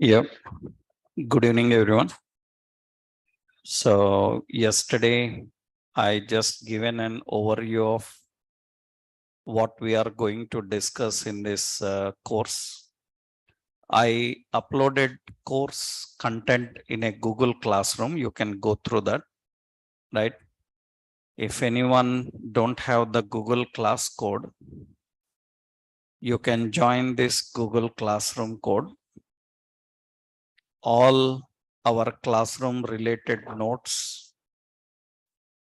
Yep. Good evening, everyone. So yesterday I just given an overview of what we are going to discuss in this course. I uploaded course content in a Google Classroom. You can go through that, right? If anyone don't have the Google Class code, you can join this Google Classroom code. All our classroom related notes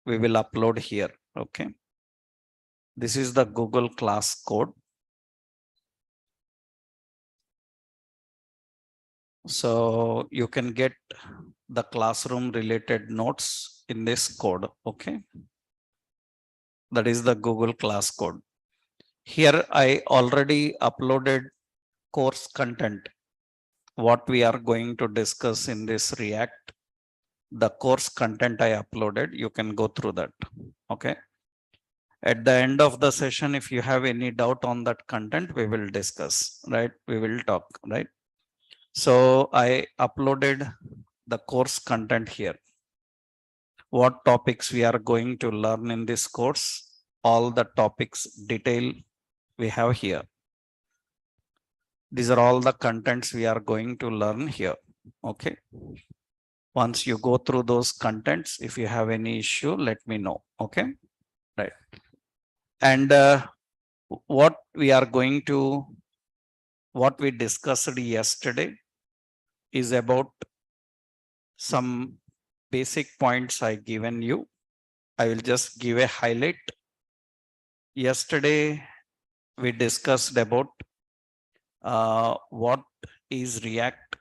we will upload here. Okay. This is the Google Class code. So you can get the classroom related notes in this code. Okay. That is the Google Class code. Here I already uploaded course content. What we are going to discuss in this React, the course content I uploaded, you can go through that. Okay. At the end of the session, if you have any doubt on that content, we will discuss, right? We will talk, right? So I uploaded the course content here. What topics we are going to learn in this course, all the topics detail we have here. These are all the contents we are going to learn here. Okay. Once you go through those contents, if you have any issue, let me know. Okay. Right. And what we are going to, what we discussed yesterday is about some basic points I given you. I will just give a highlight. Yesterday, we discussed about what is React.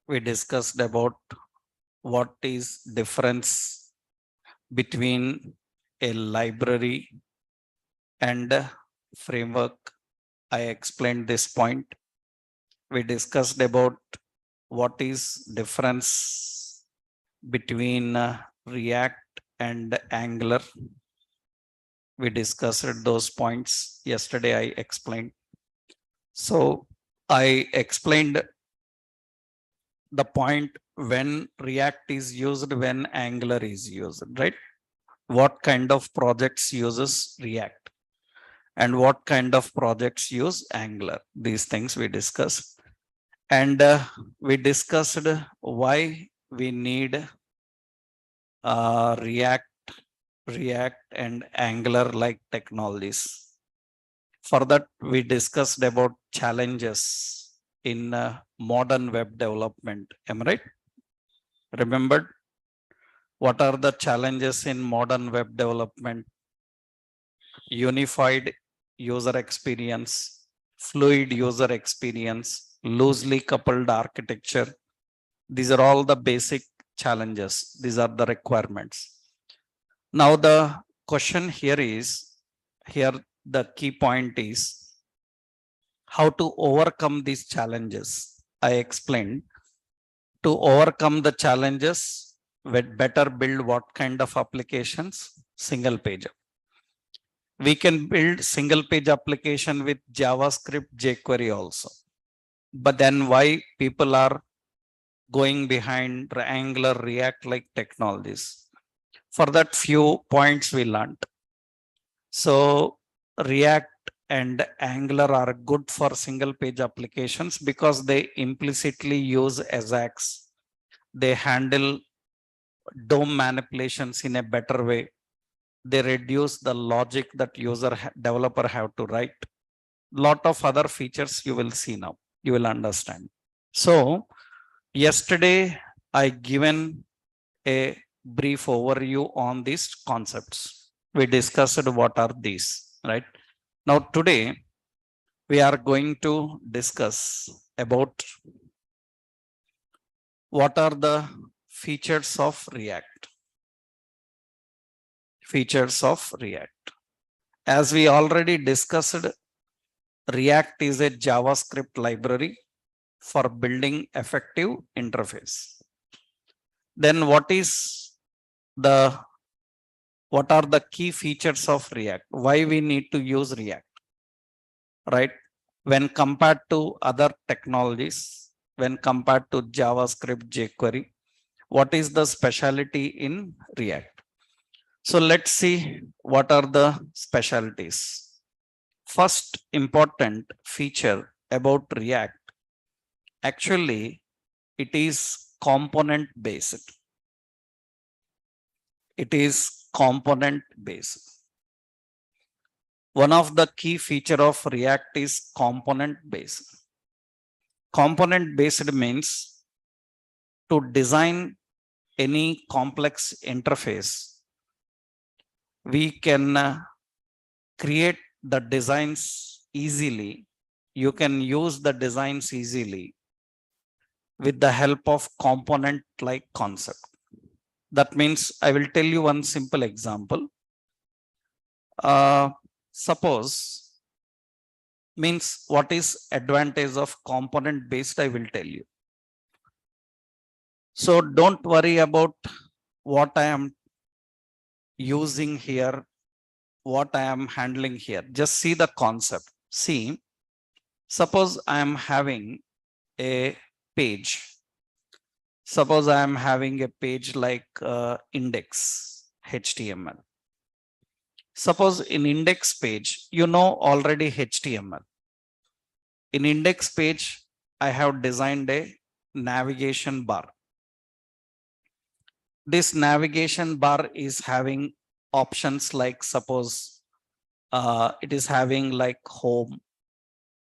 We discussed about what is difference between a library and a framework. I explained this point. We discussed about what is difference between React and Angular. We discussed those points yesterday. I explained. So I explained the point when React is used, when Angular is used, right? What kind of projects uses React and what kind of projects use Angular. These things we discussed. And we discussed why we need React and Angular like technologies. For that, we discussed about challenges in modern web development. Am I right? Remembered? What are the challenges in modern web development? Unified user experience, fluid user experience, loosely coupled architecture. These are all the basic challenges. These are the requirements. Now the question here is, here the key point is how to overcome these challenges. I explained to overcome the challenges, with better build what kind of applications? Single page. We can build single page application with JavaScript, jQuery also. But then why people are going behind Angular, React like technologies? For that few points we learned. So React and Angular are good for single page applications because they implicitly use Ajax. They handle DOM manipulations in a better way. They reduce the logic that developer have to write. Lot of other features you will see now. You will understand. So yesterday I given a brief overview on these concepts. We discussed what are these, right? Now today we are going to discuss about what are the features of React. Features of React. As we already discussed, React is a JavaScript library for building effective interface. Then what are the key features of React? Why we need to use React, right? When compared to other technologies, when compared to JavaScript jQuery? What is the specialty in React? So let's see what are the specialties. First important feature about React, actually it is component based. It is component based. One of the key feature of React is component based. Component based means to design any complex interface, we can create the designs easily. You can use the designs easily with the help of component like concept. That means I will tell you one simple example. Suppose, means what is advantage of component based, I will tell you. So don't worry about what I am using here, what I am handling here. Just see the concept. See, suppose I am having a page. Suppose I am having a page like index HTML. Suppose in index page, you know already HTML. In index page, I have designed a navigation bar. This navigation bar is having options like, suppose it is having like home,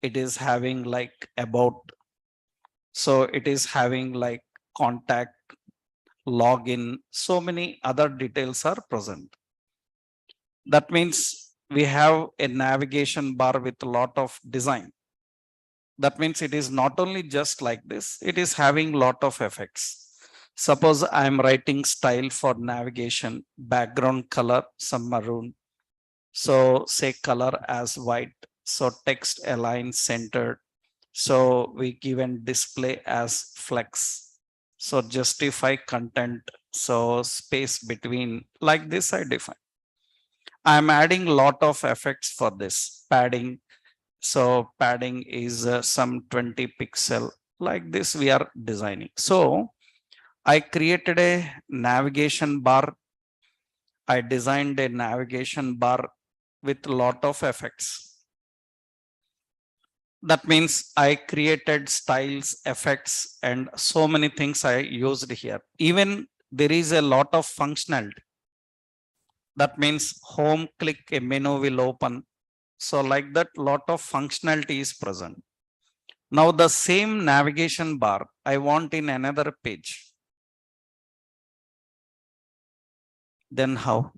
it is having like about, so it is having like contact, login, so many other details are present. That means we have a navigation bar with a lot of design. That means it is not only just like this, it is having lot of effects. Suppose I am writing style for navigation, background color, some maroon. So say color as white. So text align centered. So we given display as flex. So justify content. So space between, like this I define. I'm adding lot of effects for this padding. So padding is some 20 pixel, like this we are designing. So I created a navigation bar. I designed a navigation bar with lot of effects. That means I created styles, effects, and so many things I used here. Even there is a lot of functionality. That means home click, a menu will open. So like that, lot of functionality is present. Now the same navigation bar I want in another page. Then how?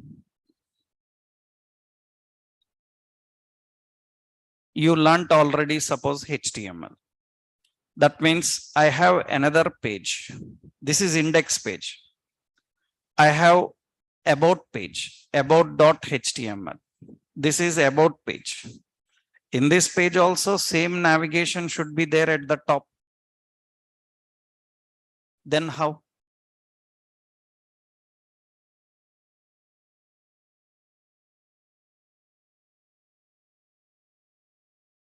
You learnt already, suppose HTML. That means I have another page. This is index page. I have about page, about.html. This is about page. In this page also same navigation should be there at the top. Then how?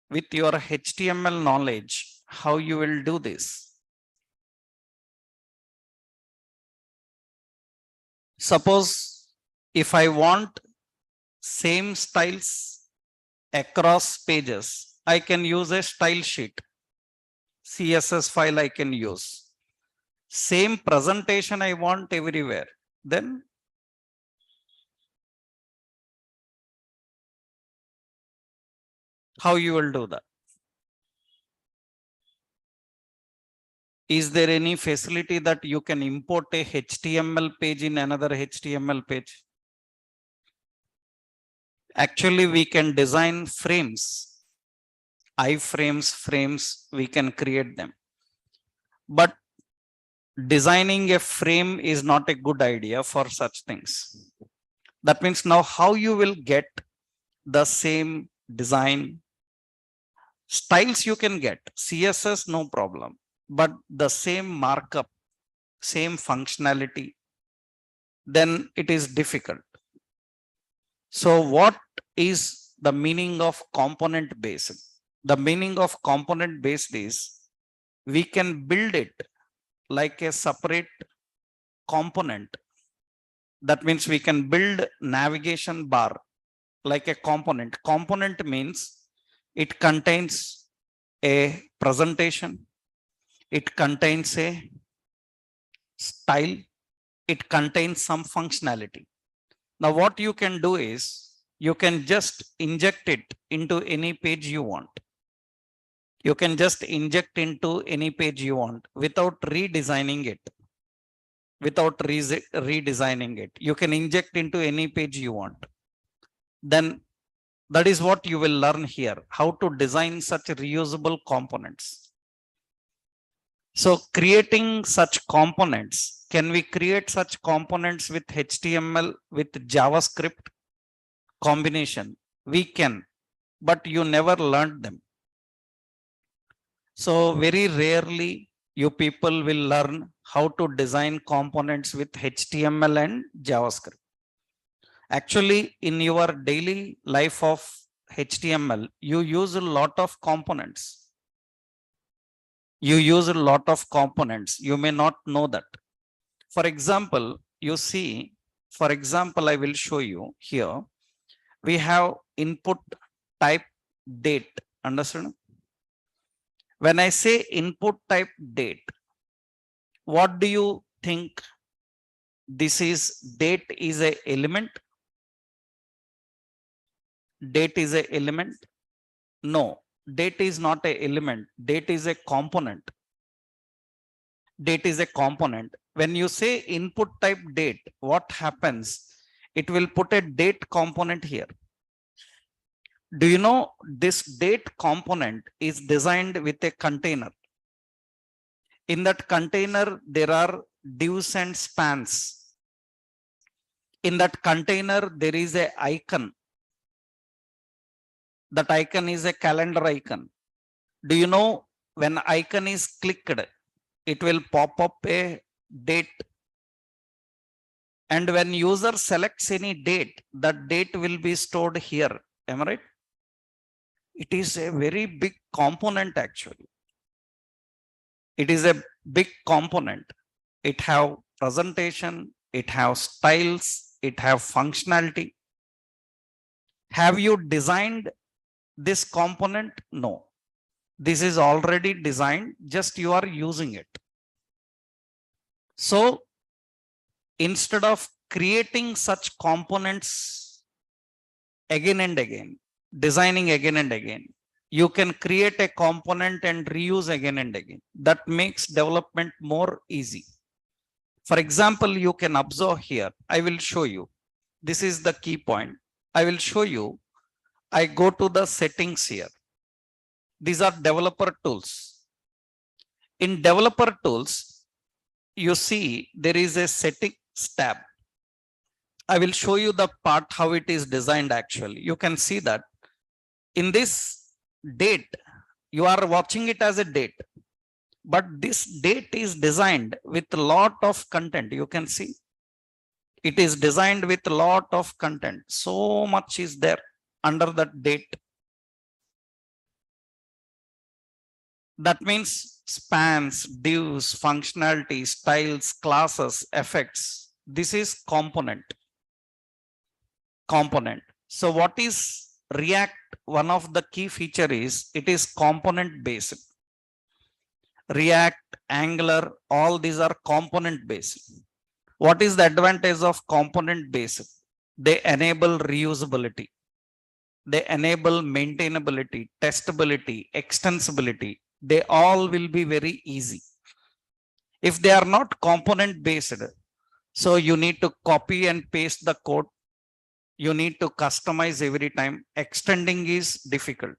With your HTML knowledge, how you will do this? Suppose if I want same styles across pages, I can use a style sheet. CSS file I can use. Same presentation I want everywhere. Then how you will do that? Is there any facility that you can import a HTML page in another HTML page? Actually, we can design frames, iframes, frames, we can create them. But designing a frame is not a good idea for such things. That means now how you will get the same design styles you can get, CSS, no problem. But the same markup, same functionality, then it is difficult. So what is the meaning of component based? The meaning of component based is we can build it like a separate component. That means we can build navigation bar like a component. Component means it contains a presentation, it contains a style, it contains some functionality. Now what you can do is you can just inject it into any page you want. You can just inject into any page you want without redesigning it. Without redesigning it, you can inject into any page you want. Then that is what you will learn here, how to design such reusable components. So creating such components, can we create such components with HTML, with JavaScript combination? We can, but you never learned them. So very rarely you people will learn how to design components with HTML and JavaScript. Actually, in your daily life of HTML, you use a lot of components. You use a lot of components. You may not know that. For example, you see, for example, I will show you here. We have input type date. Understand? When I say input type date, what do you think? This is date is a element. Date is a element. No, date is not a element. Date is a component. Date is a component. When you say input type date, what happens? It will put a date component here. Do you know this date component is designed with a container? In that container, there are divs and spans. In that container, there is a icon. That icon is a calendar icon. Do you know when icon is clicked, it will pop up a date. And when user selects any date, that date will be stored here. Am I right? It is a very big component actually. It is a big component. It have presentation, it have styles, it have functionality. Have you designed this component? No. This is already designed, just you are using it. So instead of creating such components again and again, designing again and again, you can create a component and reuse again and again. That makes development more easy. For example, you can observe here. I will show you. This is the key point. I will show you. I go to the settings here. These are developer tools. In developer tools, you see there is a settings tab. I will show you the part how it is designed actually. You can see that in this date, you are watching it as a date. But this date is designed with a lot of content. You can see it is designed with a lot of content. So much is there under that date. That means spans, divs, functionality, styles, classes, effects. This is component. Component. So what is React? One of the key feature is it is component based. React, Angular, all these are component based. What is the advantage of component based? They enable reusability. They enable maintainability, testability, extensibility. They all will be very easy. If they are not component based, so you need to copy and paste the code. You need to customize every time. Extending is difficult,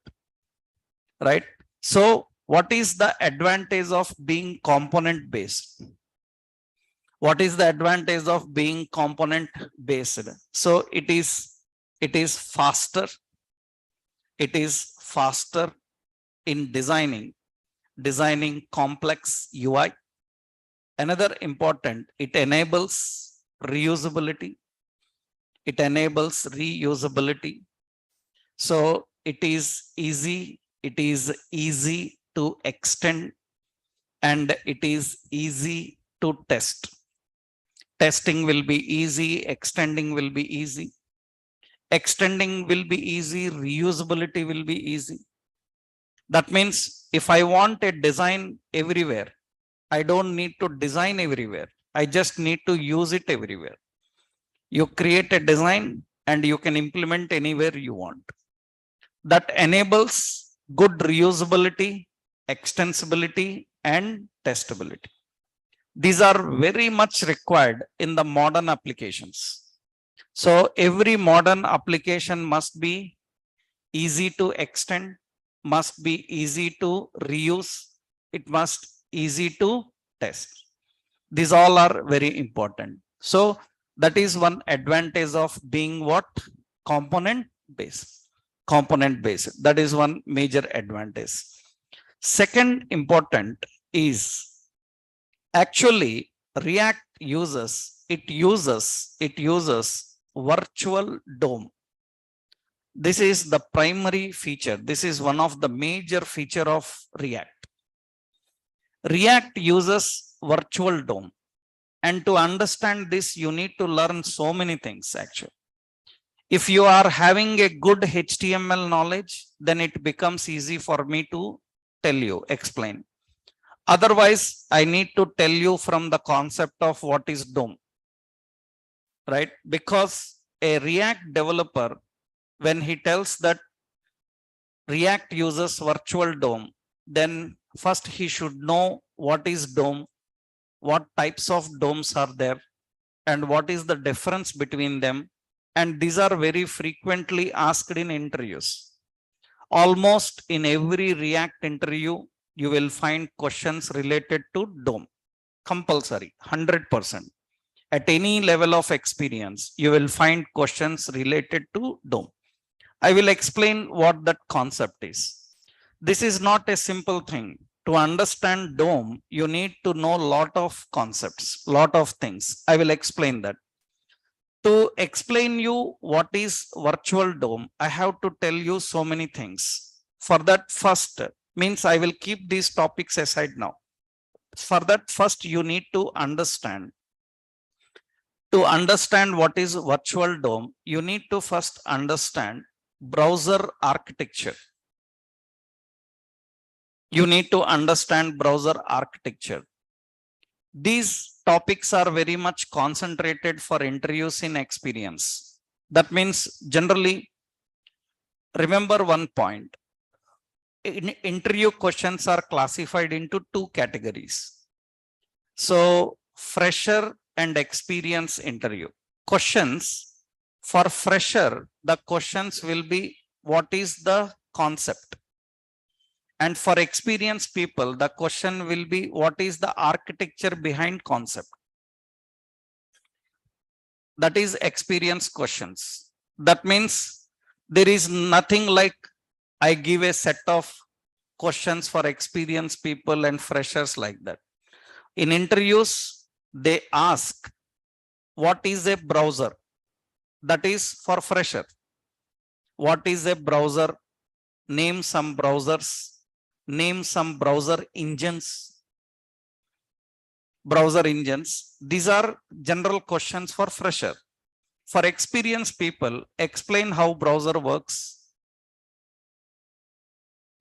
right? So what is the advantage of being component based? What is the advantage of being component based? So it is faster. It is faster in designing complex UI. Another important, it enables reusability. It enables reusability. So it is easy to extend. and it is easy to test. Testing will be easy, extending will be easy. Extending will be easy, reusability will be easy. That means if I want a design everywhere, I don't need to design everywhere. I just need to use it everywhere. You create a design and you can implement anywhere you want. That enables good reusability, extensibility, and testability. These are very much required in the modern applications. So every modern application must be easy to extend, must be easy to reuse, it must easy to test. These all are very important. So that is one advantage of being what? Component based. Component based. That is one major advantage. Second important is actually React uses virtual DOM. This is the primary feature. This is one of the major feature of React. React uses virtual DOM. And to understand this, you need to learn so many things actually. If you are having a good HTML knowledge, then it becomes easy for me to tell you, explain. Otherwise, I need to tell you from the concept of what is DOM, right? Because a React developer, when he tells that React uses virtual DOM, then first he should know what is DOM, what types of DOMs are there, and what is the difference between them. And these are very frequently asked in interviews. Almost in every React interview, you will find questions related to DOM. Compulsory, 100%. At any level of experience, you will find questions related to DOM. I will explain what that concept is. This is not a simple thing. To understand DOM, you need to know a lot of concepts, lot of things. I will explain that. To explain you what is virtual DOM, I have to tell you so many things. For that first, means I will keep these topics aside now. For that first, you need to understand. To understand what is virtual DOM, you need to first understand browser architecture. You need to understand browser architecture. These topics are very much concentrated for interviews in experience. That means generally, remember one point. Interview questions are classified into two categories. So fresher and experience interview. Questions for fresher, the questions will be what is the concept? And for experienced people, the question will be what is the architecture behind concept? That is experience questions. That means there is nothing like I give a set of questions for experienced people and freshers like that. In interviews, they ask what is a browser? That is for fresher. What is a browser? Name some browsers. Name some browser engines. Browser engines. These are general questions for fresher. For experienced people, explain how browser works.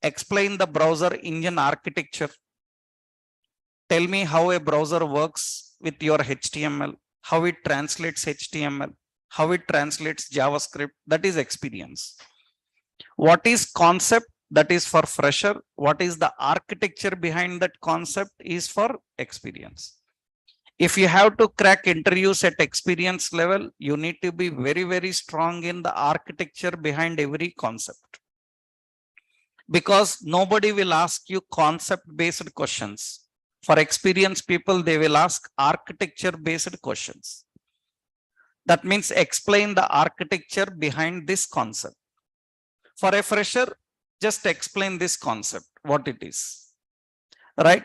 Explain the browser engine architecture. Tell me how a browser works with your HTML, how it translates HTML, how it translates JavaScript. That is experience. What is concept? That is for fresher. What is the architecture behind that concept is for experience. If you have to crack interviews at experience level, you need to be very, very strong in the architecture behind every concept. Because nobody will ask you concept-based questions. For experienced people, they will ask architecture-based questions. That means explain the architecture behind this concept. For a fresher, just explain this concept, what it is. Right?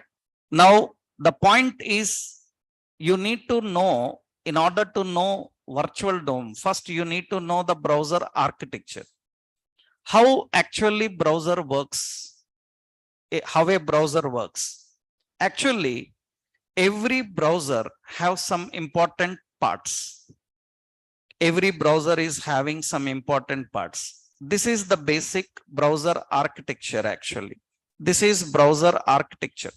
Now, the point is, you need to know, in order to know virtual DOM, first you need to know the browser architecture. How actually browser works, how a browser works. Actually, every browser have some important parts. Every browser is having some important parts. This is the basic browser architecture actually. This is browser architecture.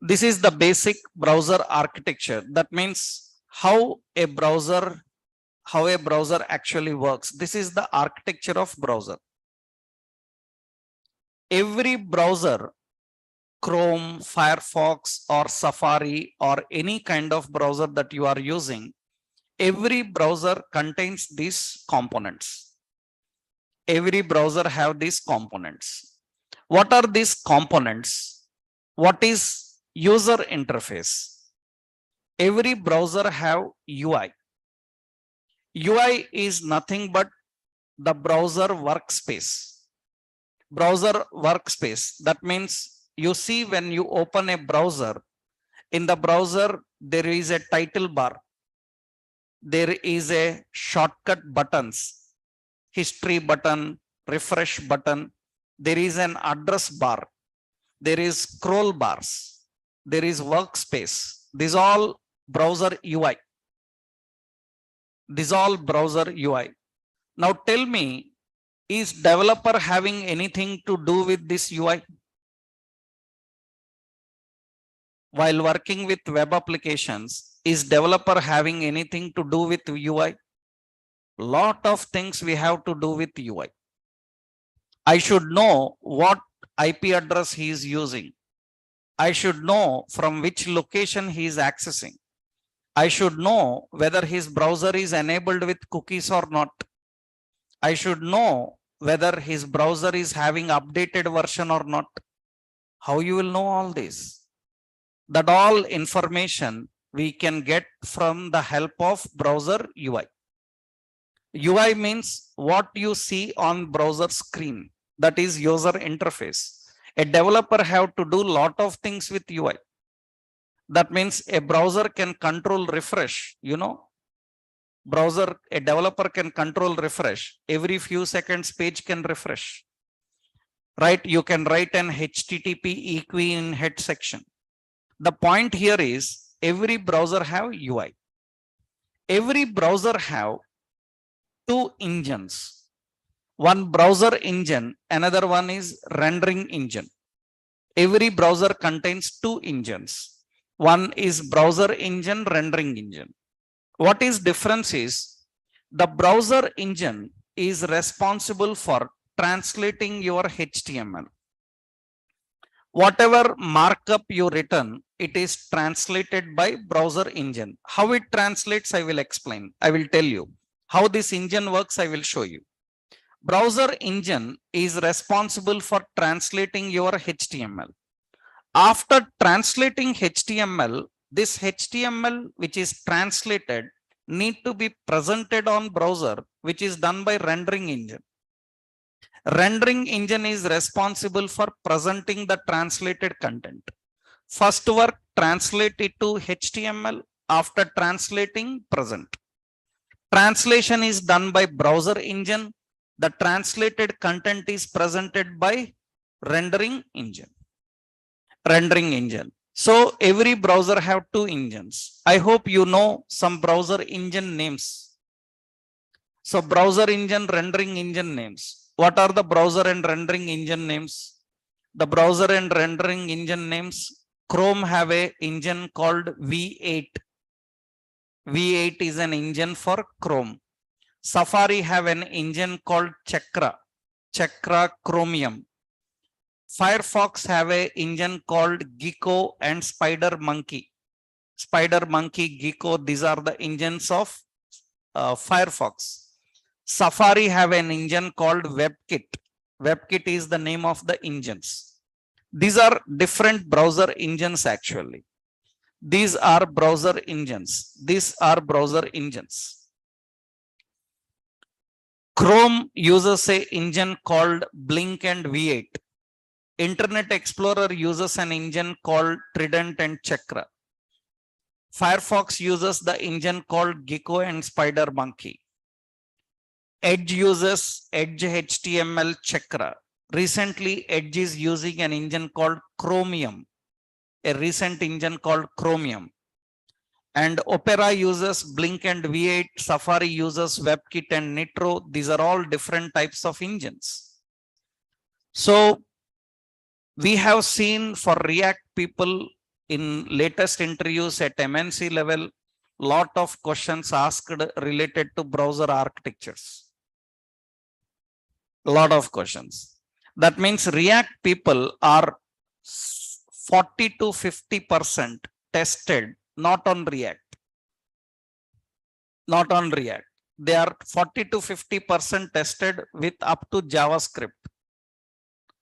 This is the basic browser architecture. That means how a browser actually works. This is the architecture of browser. Every browser, Chrome, Firefox, or Safari, or any kind of browser that you are using, every browser contains these components. Every browser have these components. What are these components? What is user interface? Every browser have UI. UI is nothing but the browser workspace. Browser workspace. That means you see when you open a browser, in the browser, there is a title bar. There is a shortcut buttons, history button, refresh button. There is an address bar. There is scroll bars. There is workspace. These all browser UI. These all browser UI. Now tell me, is developer having anything to do with this UI? While working with web applications, is developer having anything to do with UI? Lot of things we have to do with UI. I should know what IP address he is using. I should know from which location he is accessing. I should know whether his browser is enabled with cookies or not. I should know whether his browser is having updated version or not. How you will know all this? That all information we can get from the help of browser UI. UI means what you see on browser screen. That is user interface. A developer have to do lot of things with UI. That means a browser can control refresh, a developer can control refresh. Every few seconds page can refresh. Right? You can write an HTTP equi in head section. The point here is every browser have UI. Every browser have two engines. One browser engine, another one is rendering engine. Every browser contains two engines. One is browser engine, rendering engine. What is difference is the browser engine is responsible for translating your HTML. Whatever markup you written, it is translated by browser engine. How it translates, I will explain. I will tell you. How this engine works, I will show you. Browser engine is responsible for translating your HTML. After translating HTML, this HTML which is translated need to be presented on browser, which is done by rendering engine. Rendering engine is responsible for presenting the translated content. First work, translate it to HTML. After translating, present. Translation is done by browser engine. The translated content is presented by rendering engine. Rendering engine. So every browser have two engines. I hope you know some browser engine names. So browser engine, rendering engine names. What are the browser and rendering engine names? The browser and rendering engine names. Chrome have a engine called V8. V8 is an engine for Chrome. Safari have an engine called Chakra Chromium. Firefox have a engine called Gecko and Spider Monkey. Spider Monkey, Gecko, these are the engines of Firefox. Safari have an engine called WebKit. WebKit is the name of the engines. These are different browser engines actually. These are browser engines. These are browser engines. Chrome uses an engine called Blink and V8. Internet Explorer uses an engine called Trident and Chakra. Firefox uses the engine called Gecko and Spider Monkey. Edge uses Edge HTML Chakra. Recently, Edge is using an engine called Chromium, a recent engine called Chromium. And Opera uses Blink and V8, Safari uses WebKit and Nitro. These are all different types of engines. So we have seen for React people in latest interviews at MNC level, lot of questions asked related to browser architectures. A lot of questions. That means React people are 40 to 50% tested, not on React. Not on React. They are 40 to 50% tested with up to JavaScript.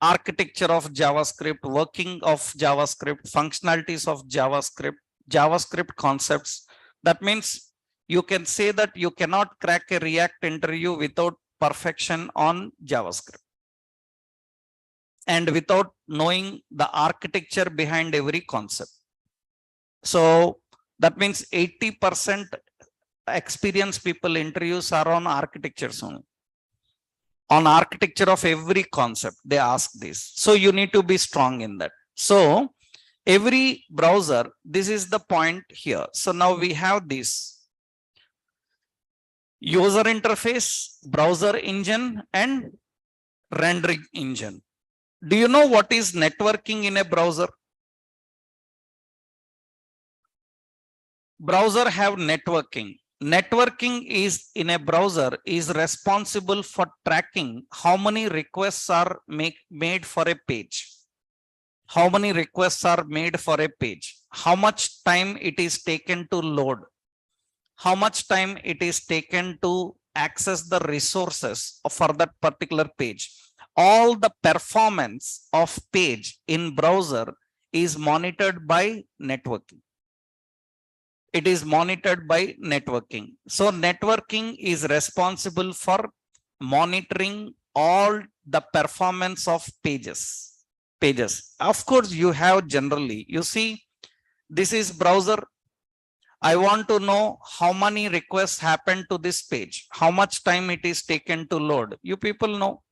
Architecture of JavaScript, working of JavaScript, functionalities of JavaScript, JavaScript concepts. That means you can say that you cannot crack a React interview without perfection on JavaScript and without knowing the architecture behind every concept. So that means 80% experienced people interviews are on architectures only. On architecture of every concept, they ask this. So you need to be strong in that. So every browser, this is the point here. So now we have this user interface, browser engine, and rendering engine. Do you know what is networking in a browser? Browser have networking. Networking is in a browser is responsible for tracking how many requests are made for a page. How many requests are made for a page? How much time it is taken to load? How much time it is taken to access the resources for that particular page? All the performance of page in browser is monitored by networking. It is monitored by networking. So networking is responsible for monitoring all the performance of pages. Of course, you have generally, you see, this is browser. I want to know how many requests happen to this page, how much time it is taken to load. You people know,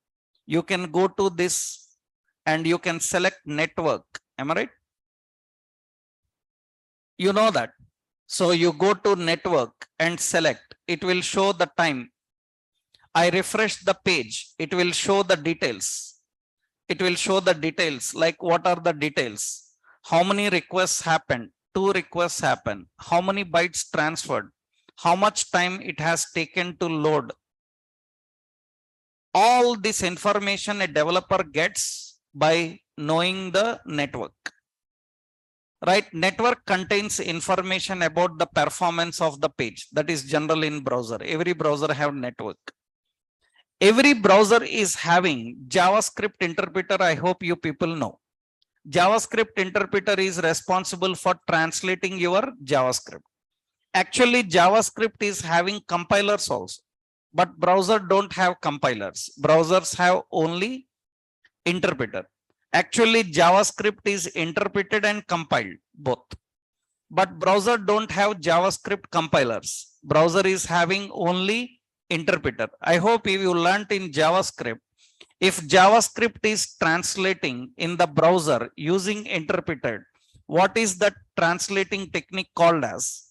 you can go to this and you can select network. Am I right? You know that. So you go to network and select, it will show the time. I refresh the page, it will show the details. It will show the details, like what are the details? How many requests happened? 2 requests happen. How many bytes transferred? How much time it has taken to load? All this information a developer gets by knowing the network. Right? Network contains information about the performance of the page. That is general in browser. Every browser have network. Every browser is having JavaScript interpreter. I hope you people know. JavaScript interpreter is responsible for translating your JavaScript. Actually, JavaScript is having compilers also, but browser don't have compilers. Browsers have only interpreter. Actually, JavaScript is interpreted and compiled both, but browser don't have JavaScript compilers. Browser is having only interpreter. I hope if you learned in JavaScript, if JavaScript is translating in the browser using interpreted, what is the translating technique called as?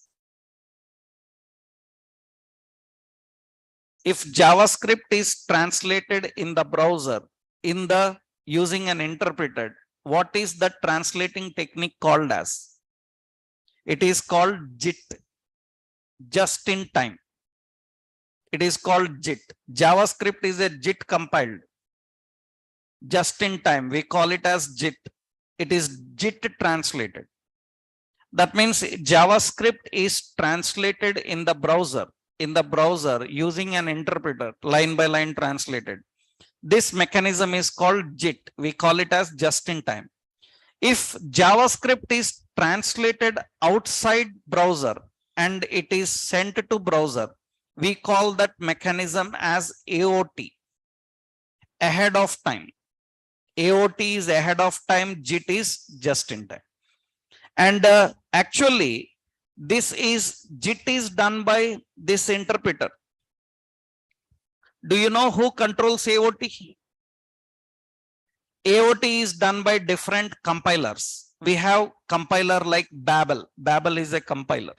If JavaScript is translated in the browser in the using an interpreted, what is the translating technique called as? It is called JIT, just in time. It is called JIT. JavaScript is a JIT compiled, just in time. We call it as JIT. It is JIT translated. That means JavaScript is translated in the browser using an interpreter, line by line translated. This mechanism is called JIT. We call it as just in time. If JavaScript is translated outside browser and it is sent to browser, we call that mechanism as AOT, ahead of time. AOT is ahead of time, JIT is just in time. And actually, this is JIT is done by this interpreter. Do you know who controls AOT? AOT is done by different compilers. We have compiler like Babel. Babel is a compiler.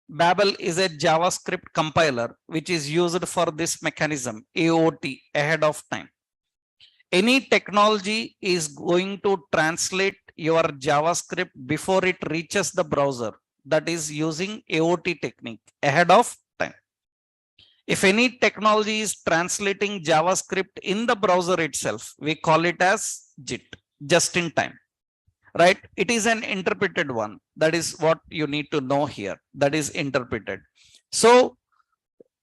Babel is a JavaScript compiler which is used for this mechanism, AOT, ahead of time. Any technology is going to translate your JavaScript before it reaches the browser. That is using AOT technique, ahead of time. If any technology is translating JavaScript in the browser itself, we call it as JIT, just in time. Right? It is an interpreted one. That is what you need to know here. That is interpreted. So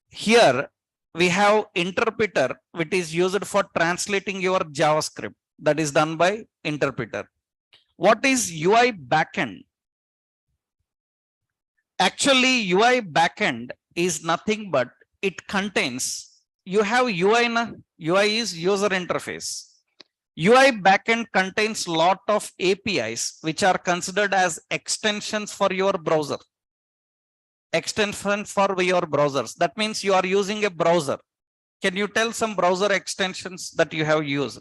here we have interpreter, which is used for translating your JavaScript. That is done by interpreter. What is UI backend? Actually, UI backend is nothing but it contains, you have UI, UI is user interface. UI backend contains lot of APIs which are considered as extensions for your browser. Extension for your browsers. That means you are using a browser. Can you tell some browser extensions that you have used?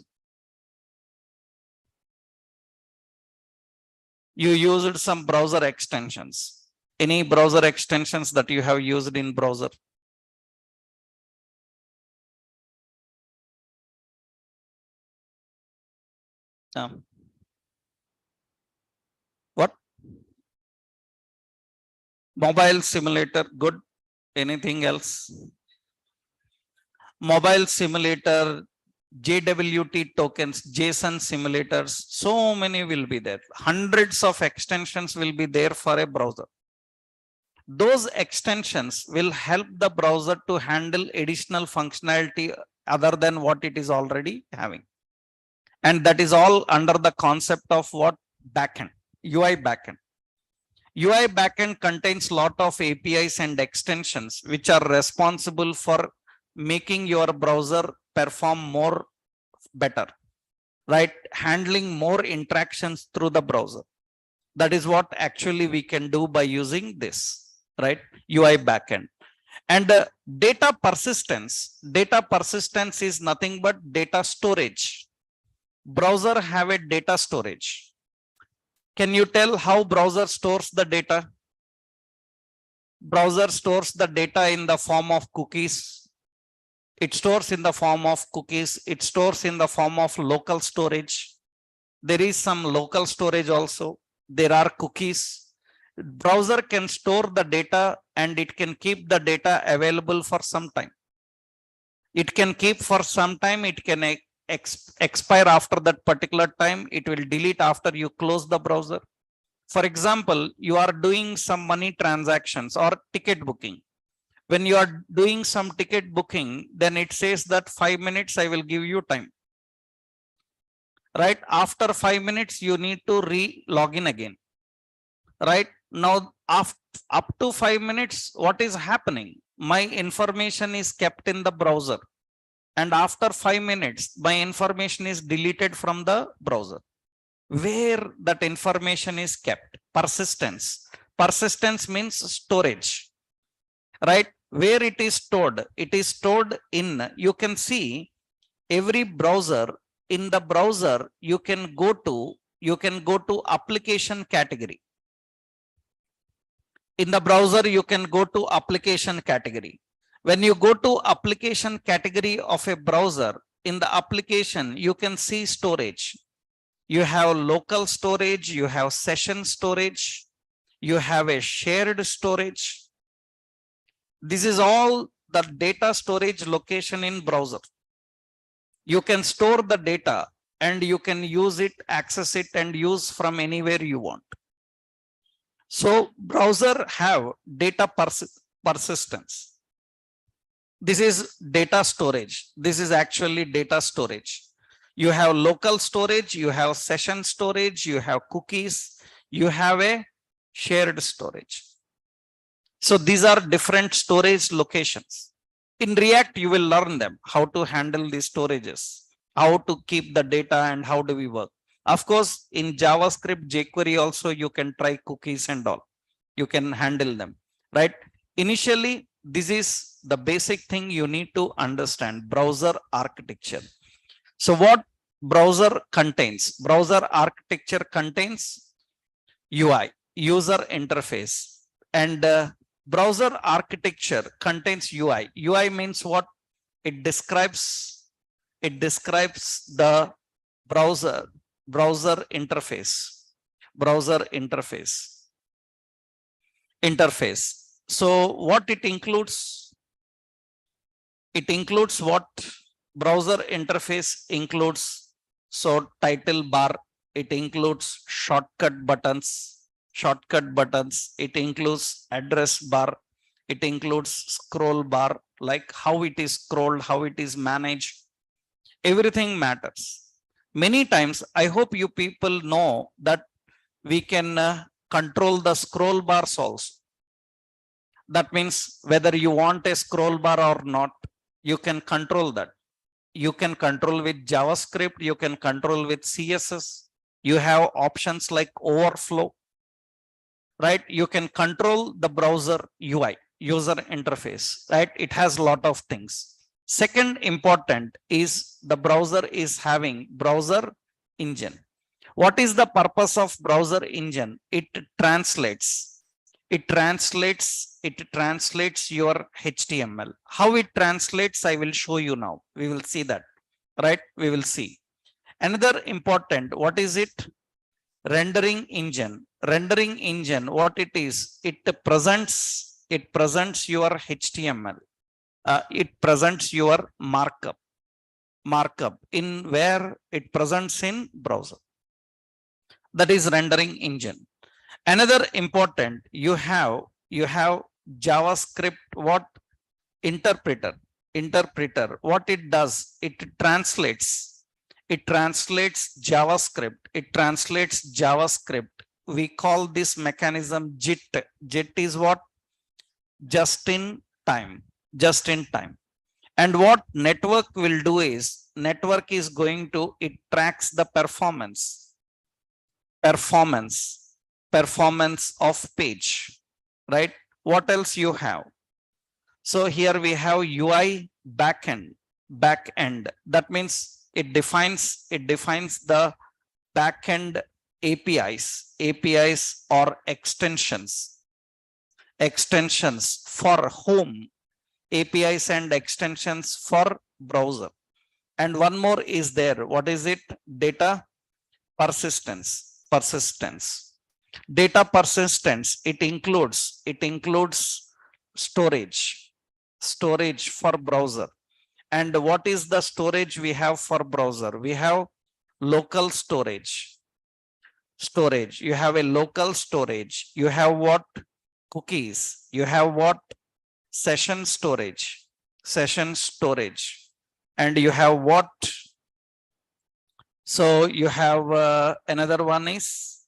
You used some browser extensions. Any browser extensions that you have used in browser? What? Mobile simulator, good. Anything else? Mobile simulator, JWT tokens, JSON simulators, so many will be there. Hundreds of extensions will be there for a browser. Those extensions will help the browser to handle additional functionality other than what it is already having. And that is all under the concept of what? Backend, UI backend. UI backend contains lot of APIs and extensions which are responsible for making your browser perform more better, right? Handling more interactions through the browser. That is what actually we can do by using this, right? UI backend. And data persistence is nothing but data storage. Browser have a data storage. Can you tell how browser stores the data? Browser stores the data in the form of cookies. It stores in the form of cookies. It stores in the form of local storage. There is some local storage also. There are cookies. Browser can store the data and it can keep the data available for some time. It can keep for some time. It can expire after that particular time. It will delete after you close the browser. For example, you are doing some money transactions or ticket booking. When you are doing some ticket booking, then it says that 5 minutes I will give you time. Right? After 5 minutes, you need to log in again. Right? Now, up to 5 minutes, what is happening? My information is kept in the browser. And after 5 minutes, my information is deleted from the browser. Where that information is kept? Persistence. Persistence means storage, right? Where it is stored? It is stored in, you can see every browser. In the browser, you can go to application category. In the browser, you can go to application category. When you go to application category of a browser, in the application, you can see storage. You have local storage, you have session storage, you have a shared storage. This is all the data storage location in browser. You can store the data and you can use it, access it and use from anywhere you want. So browser have data persistence. This is data storage. This is actually data storage. You have local storage, you have session storage, you have cookies, you have a shared storage. So these are different storage locations. In React, you will learn them, how to handle these storages, how to keep the data and how do we work. Of course, in JavaScript, jQuery also, you can try cookies and all. You can handle them, right? Initially, this is the basic thing you need to understand, browser architecture. So what Browser architecture contains UI, user interface, and browser architecture contains UI. UI means what? It describes the browser browser interface browser interface interface. So what it includes? It includes what? Browser interface includes, so title bar, it includes shortcut buttons, it includes address bar, it includes scroll bar, like how it is scrolled, how it is managed. Everything matters. Many times I hope you people know that we can control the scroll bars also. That means whether you want a scroll bar or not, you can control that. You can control with JavaScript, you can control with CSS. You have options like overflow, right? You can control the browser UI, user interface, right? It has a lot of things. Second important is the browser is having browser engine. What is the purpose of browser engine? It translates your HTML. How it translates, I will show you now. We will see that, right? We will see. Another important, what is it? Rendering engine. Rendering engine, what it is? It presents your HTML. It presents your markup in where it presents in browser. That is rendering engine. Another important, you have JavaScript, what? Interpreter. What it does? It translates JavaScript. We call this mechanism JIT. JIT is what? Just in time. And what network will do is, network is going to, it tracks the performance of page, right? What else you have? So here we have UI backend. That means it defines the backend APIs or extensions for home, APIs and extensions for browser. And one more is there. What is it? Data persistence. Data persistence, it includes storage for browser. And what is the storage we have for browser? We have local storage. You have a local storage. You have what? Cookies. You have what? Session storage. And you have what? So you have another one is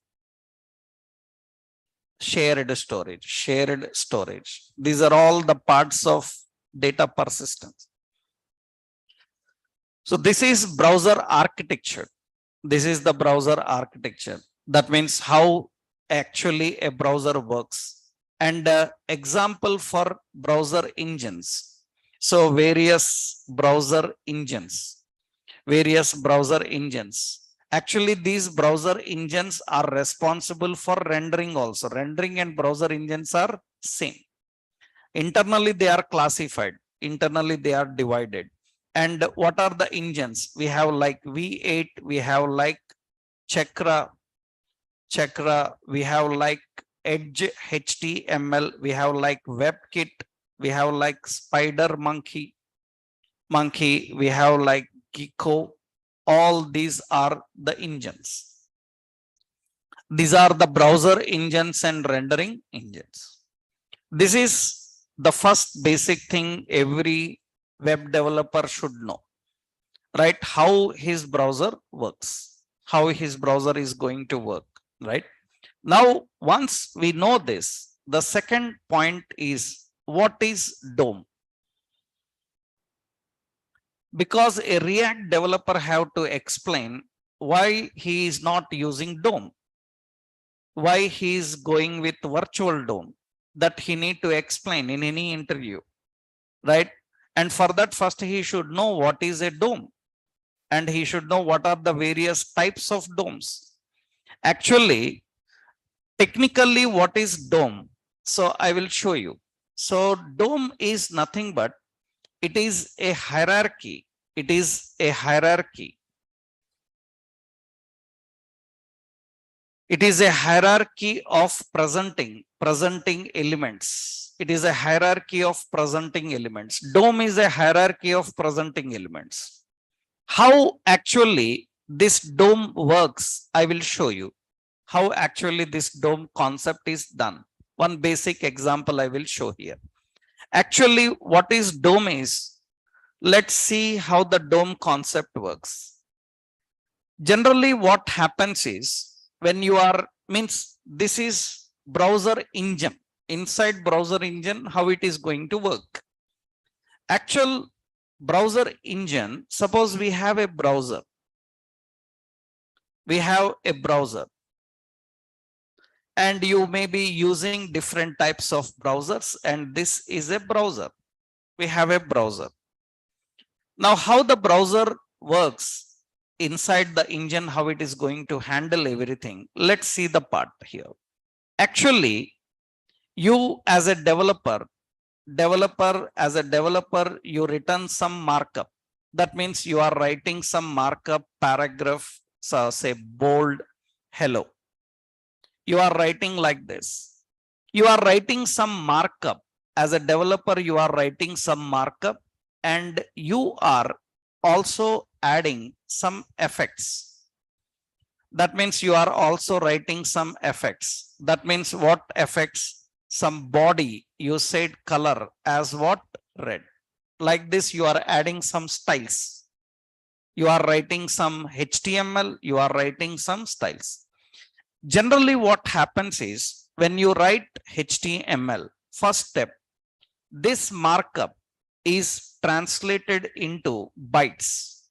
shared storage. These are all the parts of data persistence. So this is browser architecture. That means how actually a browser works. And example for browser engines. So various browser engines. Actually, these browser engines are responsible for rendering also. Rendering and browser engines are same. Internally, they are classified. Internally, they are divided. And what are the engines? We have like V8, we have like Chakra, we have like Edge HTML, we have like WebKit, we have like Spider Monkey, we have like Gecko. All these are the engines. These are the browser engines and rendering engines. This is the first basic thing every web developer should know, right? How his browser works, how his browser is going to work, right? Now, once we know this, the second point is, what is DOM? Because a React developer have to explain why he is not using DOM, why he is going with virtual DOM. That he need to explain in any interview, right? And for that, first he should know what is a DOM. and he should know what are the various types of domes. Actually, technically, what is dome? So I will show you. So dome is nothing but it is a hierarchy. It is a hierarchy. It is a hierarchy of presenting elements. It is a hierarchy of presenting elements. Dome is a hierarchy of presenting elements. How actually this dome works, I will show you. How actually this dome concept is done. One basic example I will show here. Actually, what is dome is, let's see how the dome concept works. Generally, what happens is, when you are, means this is browser engine. Inside browser engine, how it is going to work. Actual browser engine, suppose we have a browser. We have a browser. And you may be using different types of browsers, and this is a browser. We have a browser. Now, how the browser works inside the engine, how it is going to handle everything. Let's see the part here. Actually, you as a developer, you return some markup. That means you are writing some markup paragraph, so say bold, hello. You are writing like this. You are writing some markup. As a developer, you are writing some markup, and you are also adding some effects. That means you are also writing some effects. That means what effects? Some body, you said color as what? Red. Like this, you are adding some styles. You are writing some HTML, you are writing some styles. Generally, what happens is, when you write HTML, first step, this markup is translated into bytes.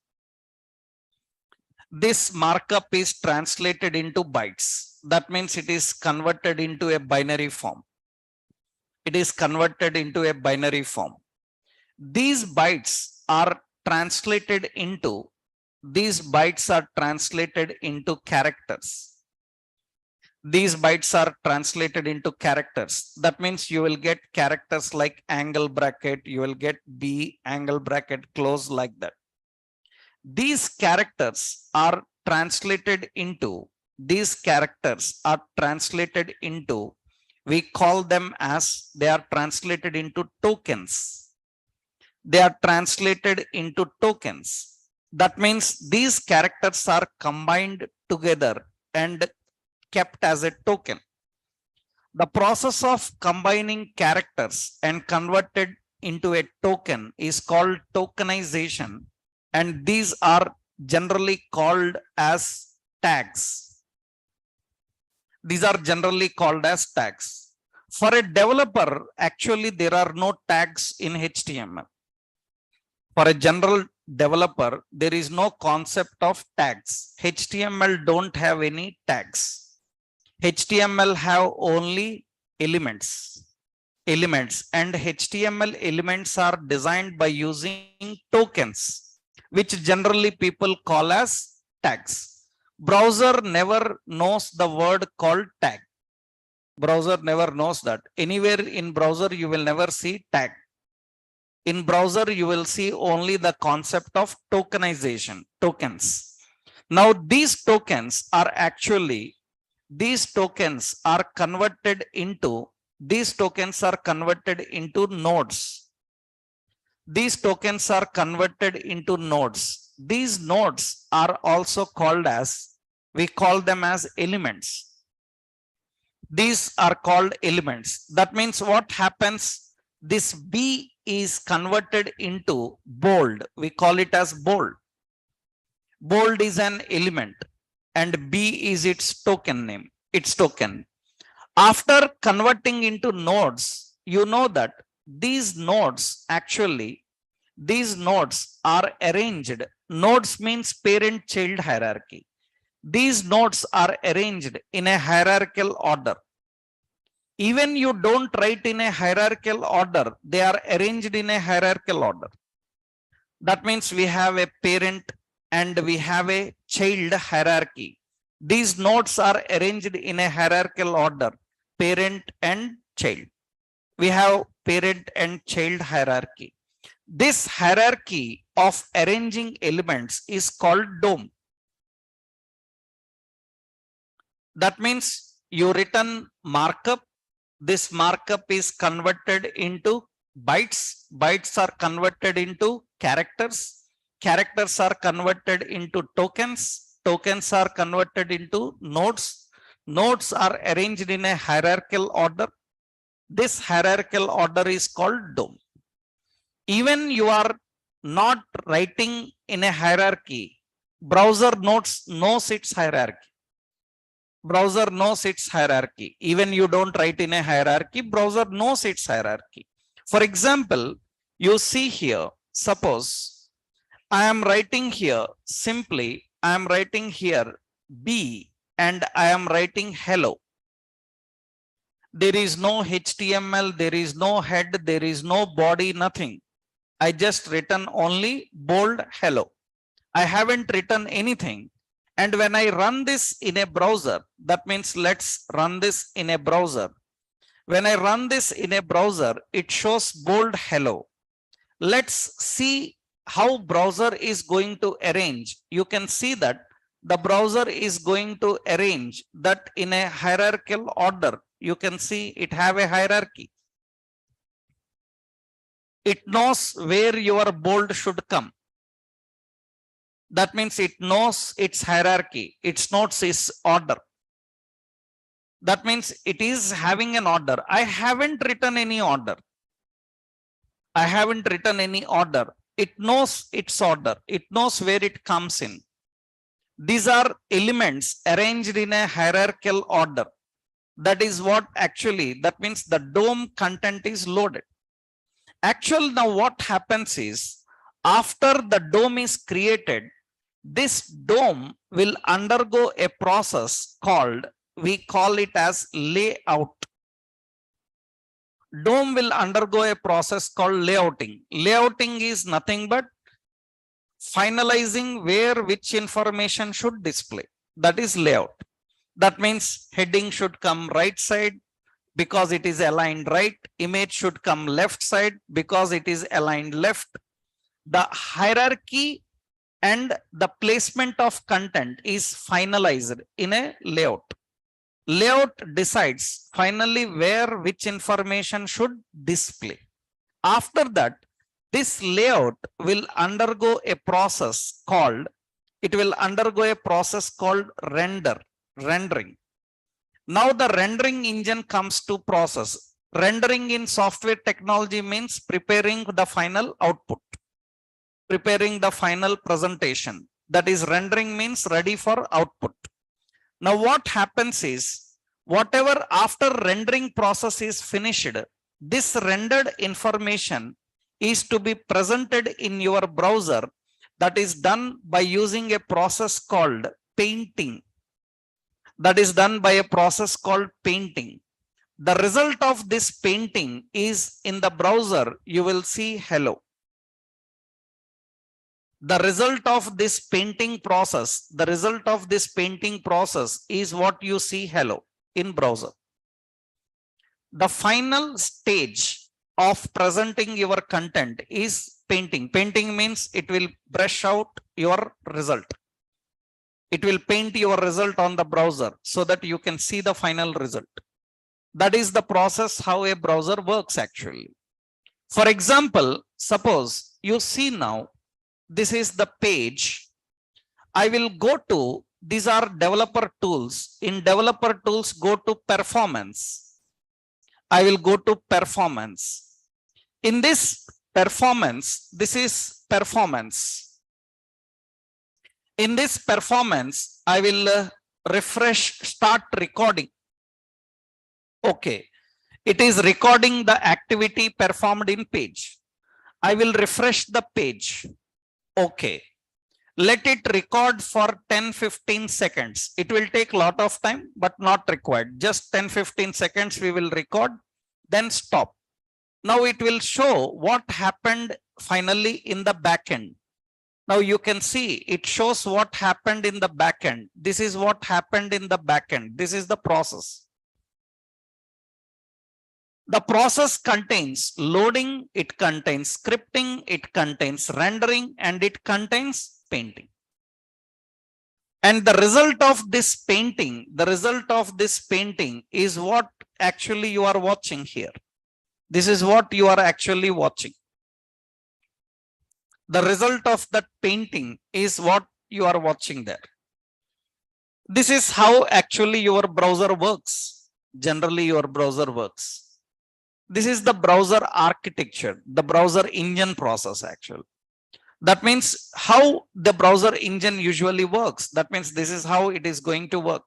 This markup is translated into bytes. That means it is converted into a binary form. It is converted into a binary form. These bytes are translated into characters. These bytes are translated into characters. That means you will get characters like angle bracket, you will get B angle bracket close, like that. These characters are translated into, we call them as, they are translated into tokens. They are translated into tokens. That means these characters are combined together and kept as a token. The process of combining characters and converted into a token is called tokenization, and these are generally called as tags. These are generally called as tags. For a developer, actually there are no tags in HTML. For a general developer, there is no concept of tags. HTML don't have any tags. HTML have only elements, and HTML elements are designed by using tokens, which generally people call as tags. Browser never knows the word called tag. Browser never knows that. Anywhere in browser, you will never see tag. In browser, you will see only the concept of tokenization, tokens. Now, these tokens are converted into nodes. These tokens are converted into nodes. These nodes are also called as, we call them as elements. These are called elements. That means what happens? This B is converted into bold. We call it as bold. Bold is an element, and B is its token name, its token. After converting into nodes, you know that these nodes are arranged. Nodes means parent-child hierarchy. These nodes are arranged in a hierarchical order. Even you don't write in a hierarchical order, they are arranged in a hierarchical order. That means we have a parent and we have a child hierarchy. These nodes are arranged in a hierarchical order, parent and child. We have parent and child hierarchy. This hierarchy of arranging elements is called DOM. That means you return markup. This markup is converted into bytes. Bytes are converted into characters. Characters are converted into tokens. Tokens are converted into nodes. Nodes are arranged in a hierarchical order. This hierarchical order is called DOM. Even you are not writing in a hierarchy, browser knows its hierarchy. Browser knows its hierarchy. Even you don't write in a hierarchy, browser knows its hierarchy. For example, you see here, suppose I am writing here simply, I am writing here B and I am writing hello. There is no HTML, there is no head, there is no body, nothing. I just written only bold hello. I haven't written anything. And when I run this in a browser, that means let's run this in a browser. When I run this in a browser, it shows bold hello. Let's see how browser is going to arrange. You can see that the browser is going to arrange that in a hierarchical order. You can see it have a hierarchy. It knows where your bold should come. That means it knows its hierarchy. It knows its order. That means it is having an order. I haven't written any order. I haven't written any order. It knows its order. It knows where it comes in. These are elements arranged in a hierarchical order. That is what actually, that means the DOM content is loaded. Actually, now what happens is, after the DOM is created, this DOM will undergo a process called, we call it as layout. DOM will undergo a process called layouting. Layouting is nothing but finalizing where which information should display. That is layout. That means heading should come right side because it is aligned right. Image should come left side because it is aligned left. The hierarchy and the placement of content is finalized in a layout. Layout decides finally where which information should display. After that, this layout will undergo a process called, rendering. Now the rendering engine comes to process. Rendering in software technology means preparing the final output, preparing the final presentation. That is, rendering means ready for output. Now what happens is, whatever after rendering process is finished, this rendered information is to be presented in your browser. That is done by using a process called painting. That is done by a process called painting. The result of this painting is in the browser, you will see hello. The result of this painting process, is what you see hello in browser. The final stage of presenting your content is painting. Painting means it will brush out your result. It will paint your result on the browser so that you can see the final result. That is the process how a browser works actually. For example, suppose you see now, this is the page. I will go to, these are developer tools. In developer tools, go to performance. I will go to performance. In this performance, this is performance. In this performance, I will refresh, start recording. Okay, it is recording the activity performed in page. I will refresh the page. Okay, let it record for 10-15 seconds. It will take a lot of time, but not required. Just 10-15 seconds we will record, then stop. Now it will show what happened finally in the backend. Now you can see it shows what happened in the backend. This is what happened in the backend. This is the process. The process contains loading, it contains scripting, it contains rendering, and it contains painting. And the result of this painting, is what actually you are watching here. This is what you are actually watching. The result of that painting is what you are watching there. This is how actually your browser works. Generally, your browser works. This is the browser architecture, the browser engine process actually. That means how the browser engine usually works. That means this is how it is going to work.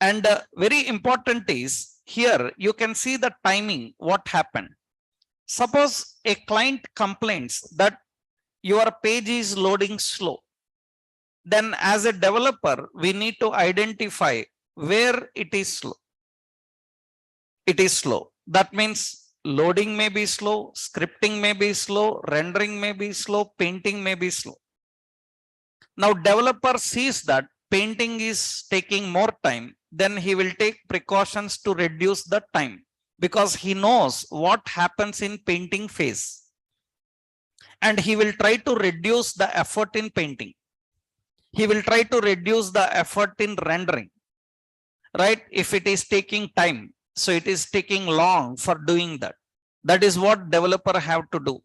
And very important is here you can see the timing, what happened. Suppose a client complains that your page is loading slow. Then as a developer, we need to identify where it is slow. It is slow. That means loading may be slow, scripting may be slow, rendering may be slow, painting may be slow. Now developer sees that painting is taking more time, then he will take precautions to reduce the time because he knows what happens in painting phase. And he will try to reduce the effort in painting. He will try to reduce the effort in rendering, right? If it is taking time. So it is taking long for doing that. That is what developer have to do,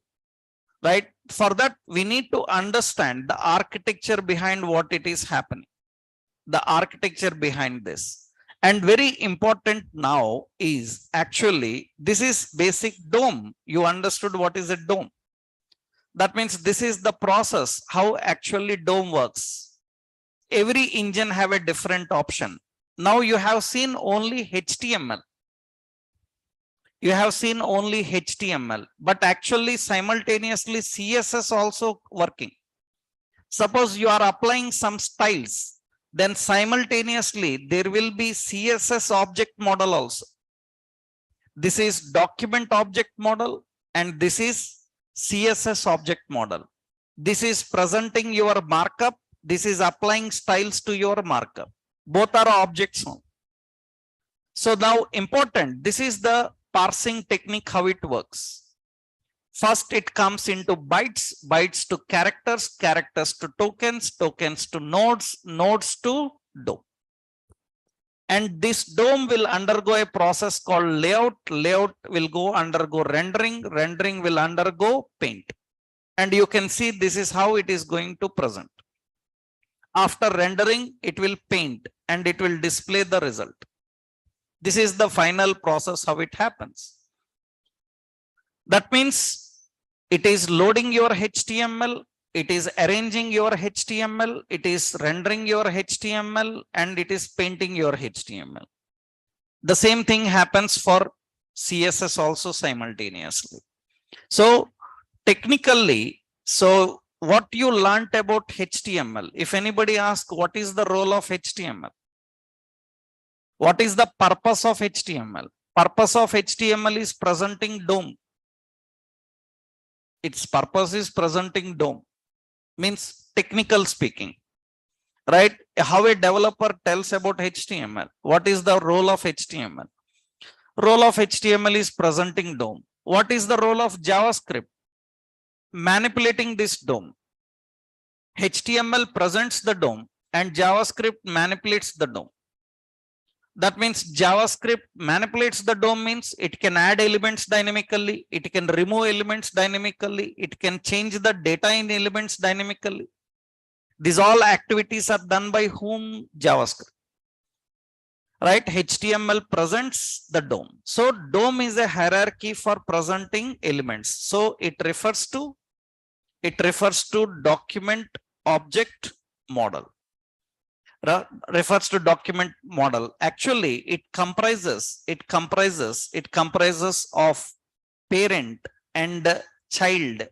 right? For that, we need to understand the architecture behind what it is happening, the architecture behind this. And very important now is actually, this is basic DOM. You understood what is a DOM. That means this is the process, how actually DOM works. Every engine have a different option. Now you have seen only HTML. You have seen only HTML, but actually simultaneously CSS also working. Suppose you are applying some styles, then simultaneously there will be CSS object model also. This is document object model and this is CSS object model. This is presenting your markup. This is applying styles to your markup. Both are objects. So now important, this is the parsing technique, how it works. First, it comes into bytes, bytes to characters, characters to tokens, tokens to nodes, nodes to DOM. And this DOM will undergo a process called layout. Layout will go undergo rendering. Rendering will undergo paint. And you can see this is how it is going to present. After rendering, it will paint and it will display the result. This is the final process, how it happens. That means it is loading your HTML, it is arranging your HTML, it is rendering your HTML, and it is painting your HTML. The same thing happens for CSS also simultaneously. So technically, so what you learned about HTML, if anybody asks what is the role of HTML? What is the purpose of HTML? Purpose of HTML is presenting DOM. Its purpose is presenting DOM. Means technical speaking, right? How a developer tells about HTML. What is the role of HTML? Role of HTML is presenting DOM. What is the role of JavaScript? Manipulating this DOM. HTML presents the DOM and JavaScript manipulates the DOM. That means JavaScript manipulates the DOM means it can add elements dynamically, it can remove elements dynamically, it can change the data in elements dynamically. These all activities are done by whom? JavaScript. Right? HTML presents the DOM. So DOM is a hierarchy for presenting elements. So it refers to document object model. Refers to document model. Actually, it comprises of parent and child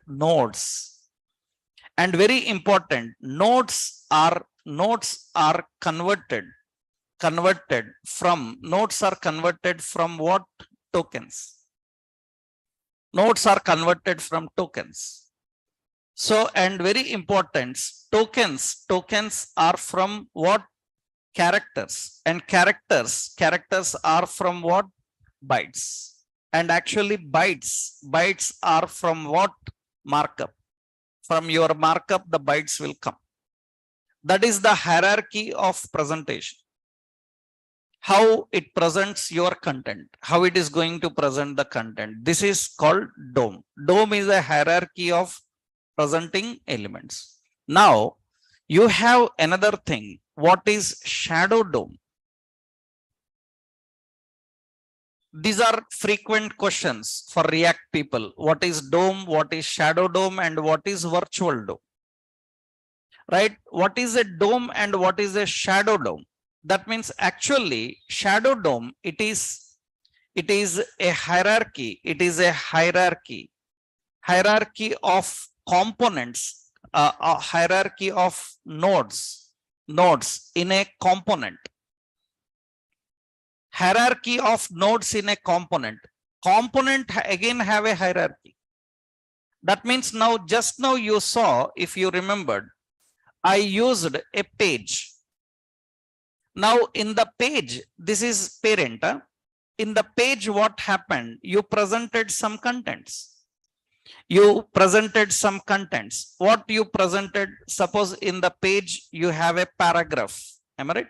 nodes. And very important, nodes are converted from what? Tokens. Nodes are converted from tokens. So, and very important, tokens are from what? Characters, and characters are from what? Bytes. And actually bytes are from what? Markup. From your markup, the bytes will come. That is the hierarchy of presentation. How it presents your content, how it is going to present the content. This is called DOM. DOM is a hierarchy of presenting elements. Now, you have another thing. What is shadow DOM? These are frequent questions for React people. What is DOM? What is shadow DOM? And what is virtual DOM? Right? What is a DOM and what is a shadow DOM? That means actually shadow DOM, it is a hierarchy. It is a hierarchy of components, a hierarchy of nodes in a component. Hierarchy of nodes in a component. Component again have a hierarchy. That means now, just now you saw, if you remembered, I used a page. Now in the page, this is parent. In the page, what happened? You presented some contents. You presented some contents. What you presented? Suppose in the page you have a paragraph. Am I right?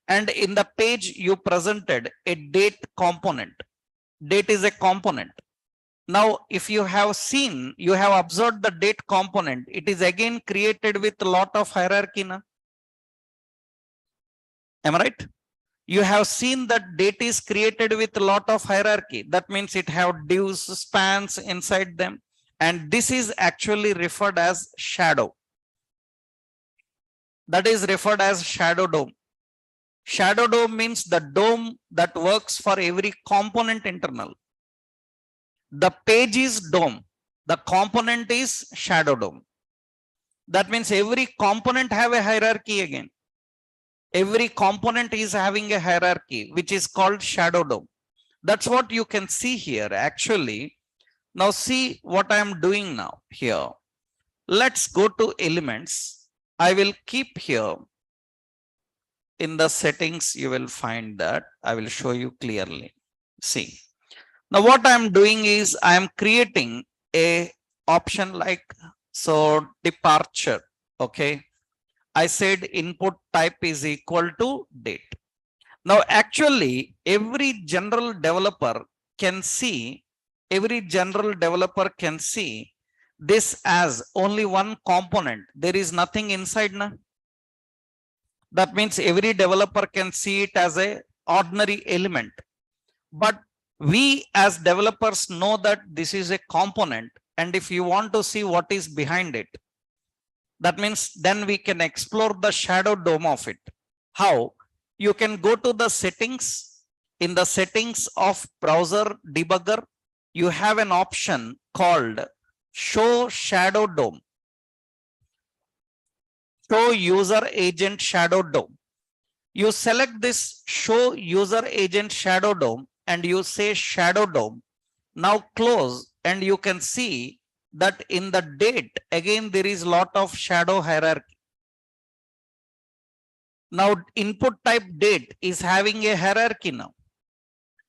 And in the page you presented a date component. Date is a component. Now, if you have seen, you have observed the date component, it is again created with a lot of hierarchy. Na? Am I right? You have seen that date is created with a lot of hierarchy. That means it have divs, spans inside them. And this is actually referred as shadow. That is referred as shadow DOM. Shadow DOM means the DOM that works for every component internal. The page is DOM. The component is shadow DOM. That means every component have a hierarchy again. Every component is having a hierarchy, which is called shadow DOM. That's what you can see here actually. Now see what I am doing now here. Let's go to elements. I will keep here. In the settings, you will find that. I will show you clearly. See. Now what I am doing is I am creating a option like, so departure. Okay. I said input type is equal to date. Now actually every general developer can see this as only one component. There is nothing inside now. That means every developer can see it as a ordinary element. But we as developers know that this is a component. And if you want to see what is behind it, that means then we can explore the shadow DOM of it. How? You can go to the settings. In the settings of browser debugger, you have an option called show shadow DOM. Show user agent shadow DOM. You select this show user agent shadow DOM and you say shadow DOM. Now close and you can see that in the date, again, there is lot of shadow hierarchy. Now input type date is having a hierarchy now.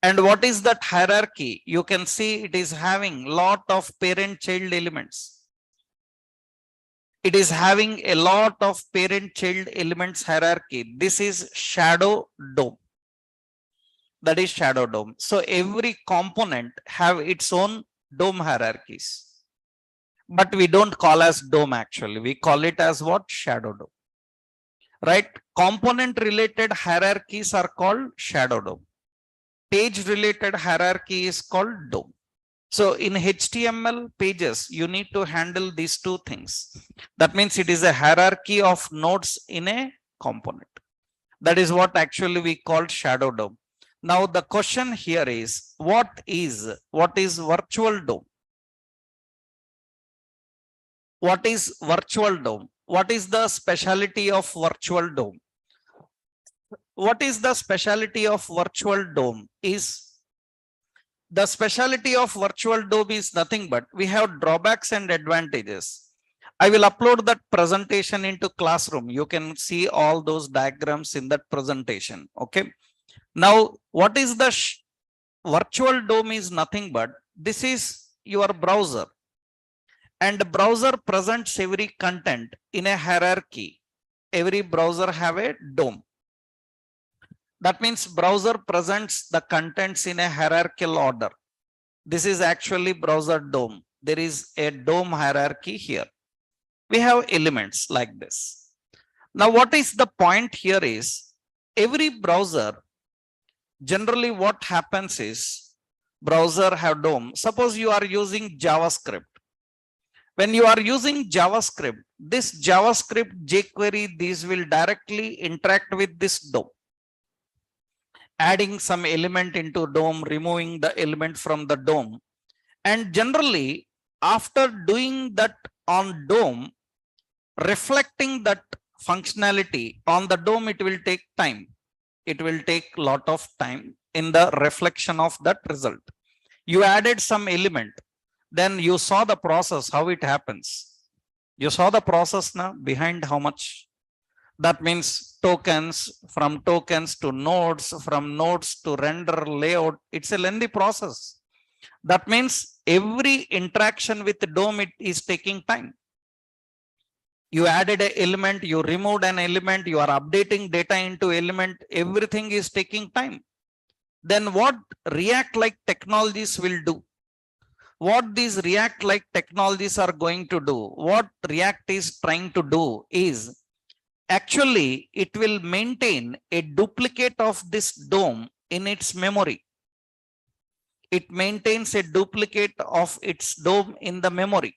And what is that hierarchy? You can see it is having lot of parent child elements. It is having a lot of parent child elements hierarchy. This is shadow DOM. That is shadow DOM. So every component have its own DOM hierarchies. But we don't call as DOM actually. We call it as what? Shadow DOM. Right? Component related hierarchies are called shadow DOM. Page related hierarchy is called DOM. So in HTML pages, you need to handle these two things. That means it is a hierarchy of nodes in a component. That is what actually we call shadow DOM. Now the question here is, what is virtual DOM? What is virtual DOM? What is the speciality of virtual DOM? What is the speciality of virtual DOM is The specialty of virtual DOM is nothing but we have drawbacks and advantages. I will upload that presentation into classroom. You can see all those diagrams in that presentation. Okay. Now, what is the virtual DOM is nothing but this is your browser, and the browser presents every content in a hierarchy. Every browser have a DOM. That means browser presents the contents in a hierarchical order. This is actually browser DOM. There is a DOM hierarchy here. We have elements like this. Now, what is the point here is every browser, generally what happens is browser have DOM. Suppose you are using JavaScript. When you are using JavaScript, this JavaScript jQuery, these will directly interact with this DOM. Adding some element into DOM, removing the element from the DOM. And generally, after doing that on DOM, reflecting that functionality on the DOM, it will take time. It will take a lot of time in the reflection of that result. You added some element, then you saw the process, how it happens. You saw the process now behind how much. That means tokens, from tokens to nodes, from nodes to render layout. It's a lengthy process. That means every interaction with the DOM, it is taking time. You added an element, you removed an element, you are updating data into element, everything is taking time. Then what React-like technologies will do? What these React-like technologies are going to do, what React is trying to do is, actually, it will maintain a duplicate of this DOM in its memory. It maintains a duplicate of its DOM in the memory.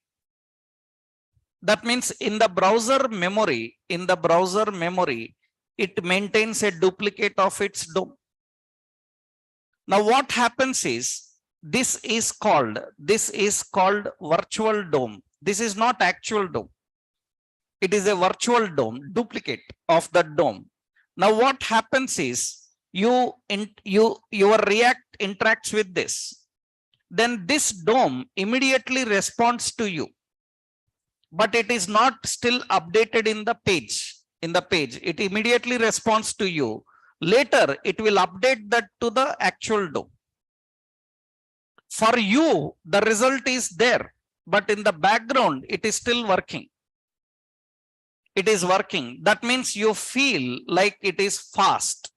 That means in the browser memory, it maintains a duplicate of its DOM. Now what happens is, this is called virtual DOM. This is not actual DOM. It is a virtual DOM, duplicate of the DOM. Now what happens is, your React interacts with this. Then this DOM immediately responds to you. But it is not still updated in the page. It immediately responds to you. Later, it will update that to the actual DOM. For you, the result is there, but in the background, it is still working. It is working. That means you feel like it is fast,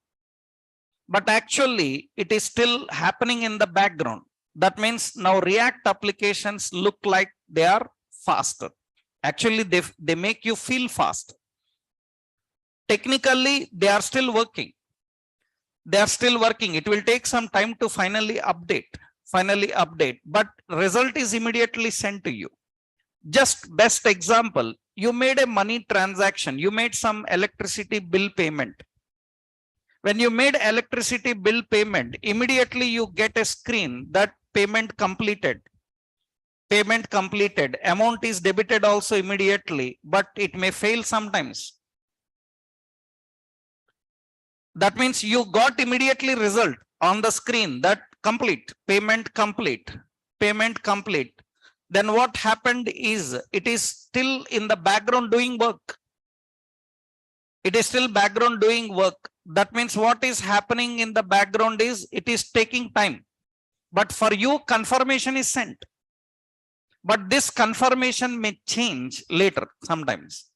but actually it is still happening in the background. That means now React applications look like they are faster. Actually, they make you feel fast. Technically, they are still working. It will take some time to finally update, but result is immediately sent to you. Just best example, you made a money transaction, you made some electricity bill payment. When you made electricity bill payment, immediately you get a screen that payment completed. Amount is debited also immediately, but it may fail sometimes. That means you got immediately result on the screen that payment complete. Then what happened is, it is still in the background doing work. That means what is happening in the background is, it is taking time. But for you, confirmation is sent. But this confirmation may change later sometimes.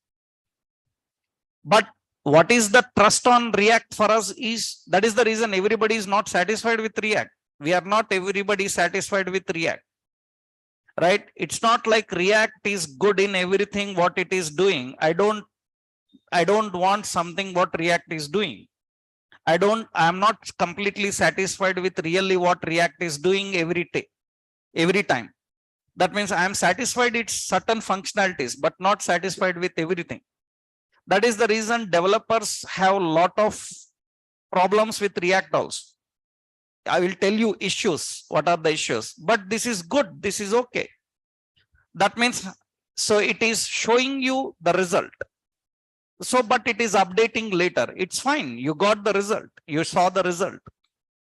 But what is the trust on React for us is, that is the reason everybody is not satisfied with React. We are not everybody satisfied with React. Right? It's not like React is good in everything what it is doing. I don't want something what React is doing. I'm not completely satisfied with really what React is doing every time. That means I am satisfied its certain functionalities, but not satisfied with everything. That is the reason developers have a lot of problems with React also. I will tell you issues, what are the issues, but this is good, this is okay. That means, so it is showing you the result. So, but it is updating later. It's fine. You got the result. You saw the result.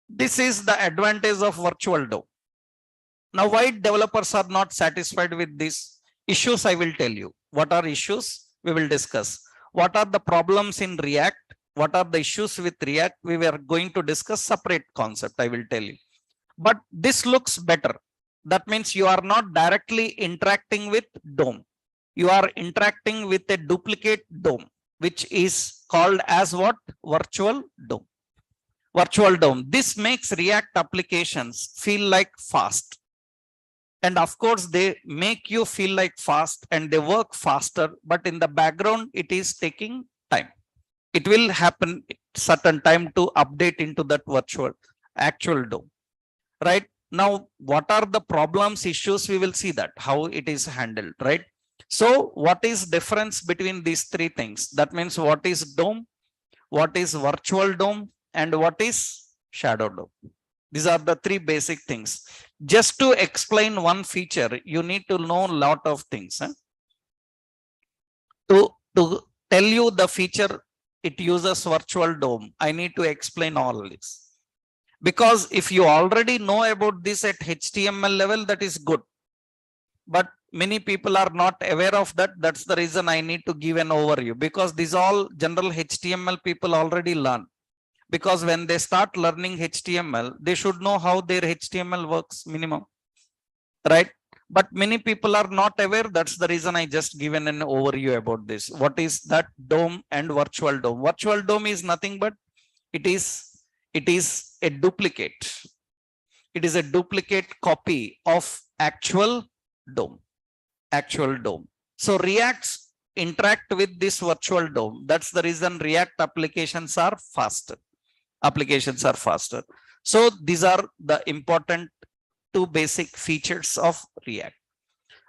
This is the advantage of virtual DOM. Now, why developers are not satisfied with these issues, I will tell you. What are issues? We will discuss. What are the problems in React? What are the issues with React? We were going to discuss separate concept, I will tell you. But this looks better. That means you are not directly interacting with DOM. You are interacting with a duplicate DOM, which is called as what? Virtual DOM. Virtual DOM. This makes React applications feel like fast. And of course, they make you feel like fast and they work faster, but in the background, it is taking time. It will happen certain time to update into that virtual actual DOM. Right now, what are the problems, issues? We will see that how it is handled, right? So what is difference between these three things? That means what is DOM, what is virtual DOM, and what is shadow DOM? These are the three basic things. Just to explain one feature, you need to know a lot of things. To tell you the feature, it uses virtual DOM. I need to explain all this. Because if you already know about this at HTML level, that is good. But many people are not aware of that. That's the reason I need to give an overview, because these all general HTML people already learn. Because when they start learning HTML, they should know how their HTML works minimum, right? But many people are not aware. That's the reason I just given an overview about this. What is that DOM and virtual DOM? Virtual DOM is nothing but it is a duplicate. It is a duplicate copy of actual DOM. Actual DOM. So Reacts interact with this virtual DOM. That's the reason React applications are faster. Applications are faster. So these are the important two basic features of React.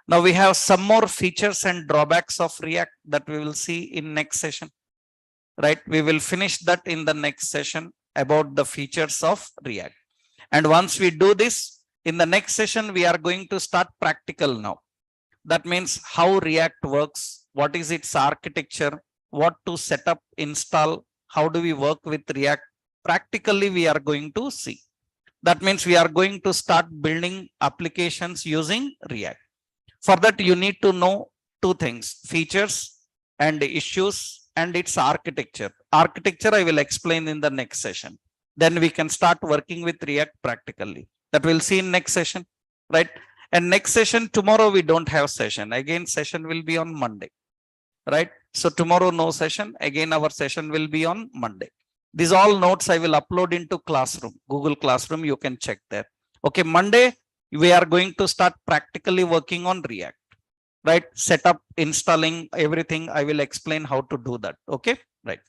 Now we have some more features and drawbacks of React that we will see in next session. Right? We will finish that in the next session about the features of React. And once we do this, in the next session, we are going to start practical now. That means how React works, what is its architecture, what to set up, install, how do we work with React. Practically, we are going to see. That means we are going to start building applications using React. For that, you need to know two things: features and issues, and its architecture. Architecture, I will explain in the next session. Then we can start working with React practically. That we'll see in next session, right? And next session, tomorrow we don't have session. Again, session will be on Monday, right? So tomorrow, no session. Again, our session will be on Monday. These all notes I will upload into Classroom, Google Classroom. You can check there. Okay, Monday, we are going to start practically working on React, right? Setup, installing everything. I will explain how to do that. Okay, right.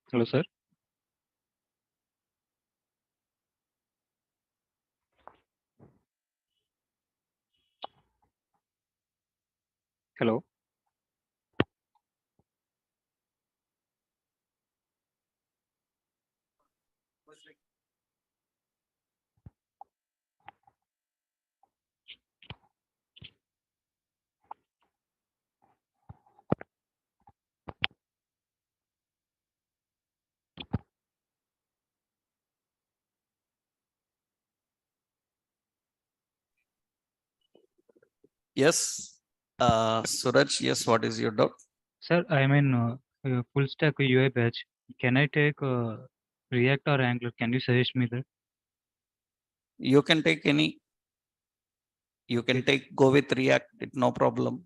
Hello, sir. Hello. Yes, Suraj, yes, what is your doubt? Sir, I'm in full stack UI batch. Can I take React or Angular? Can you suggest me that? You can take any, you can take, go with React, it no problem.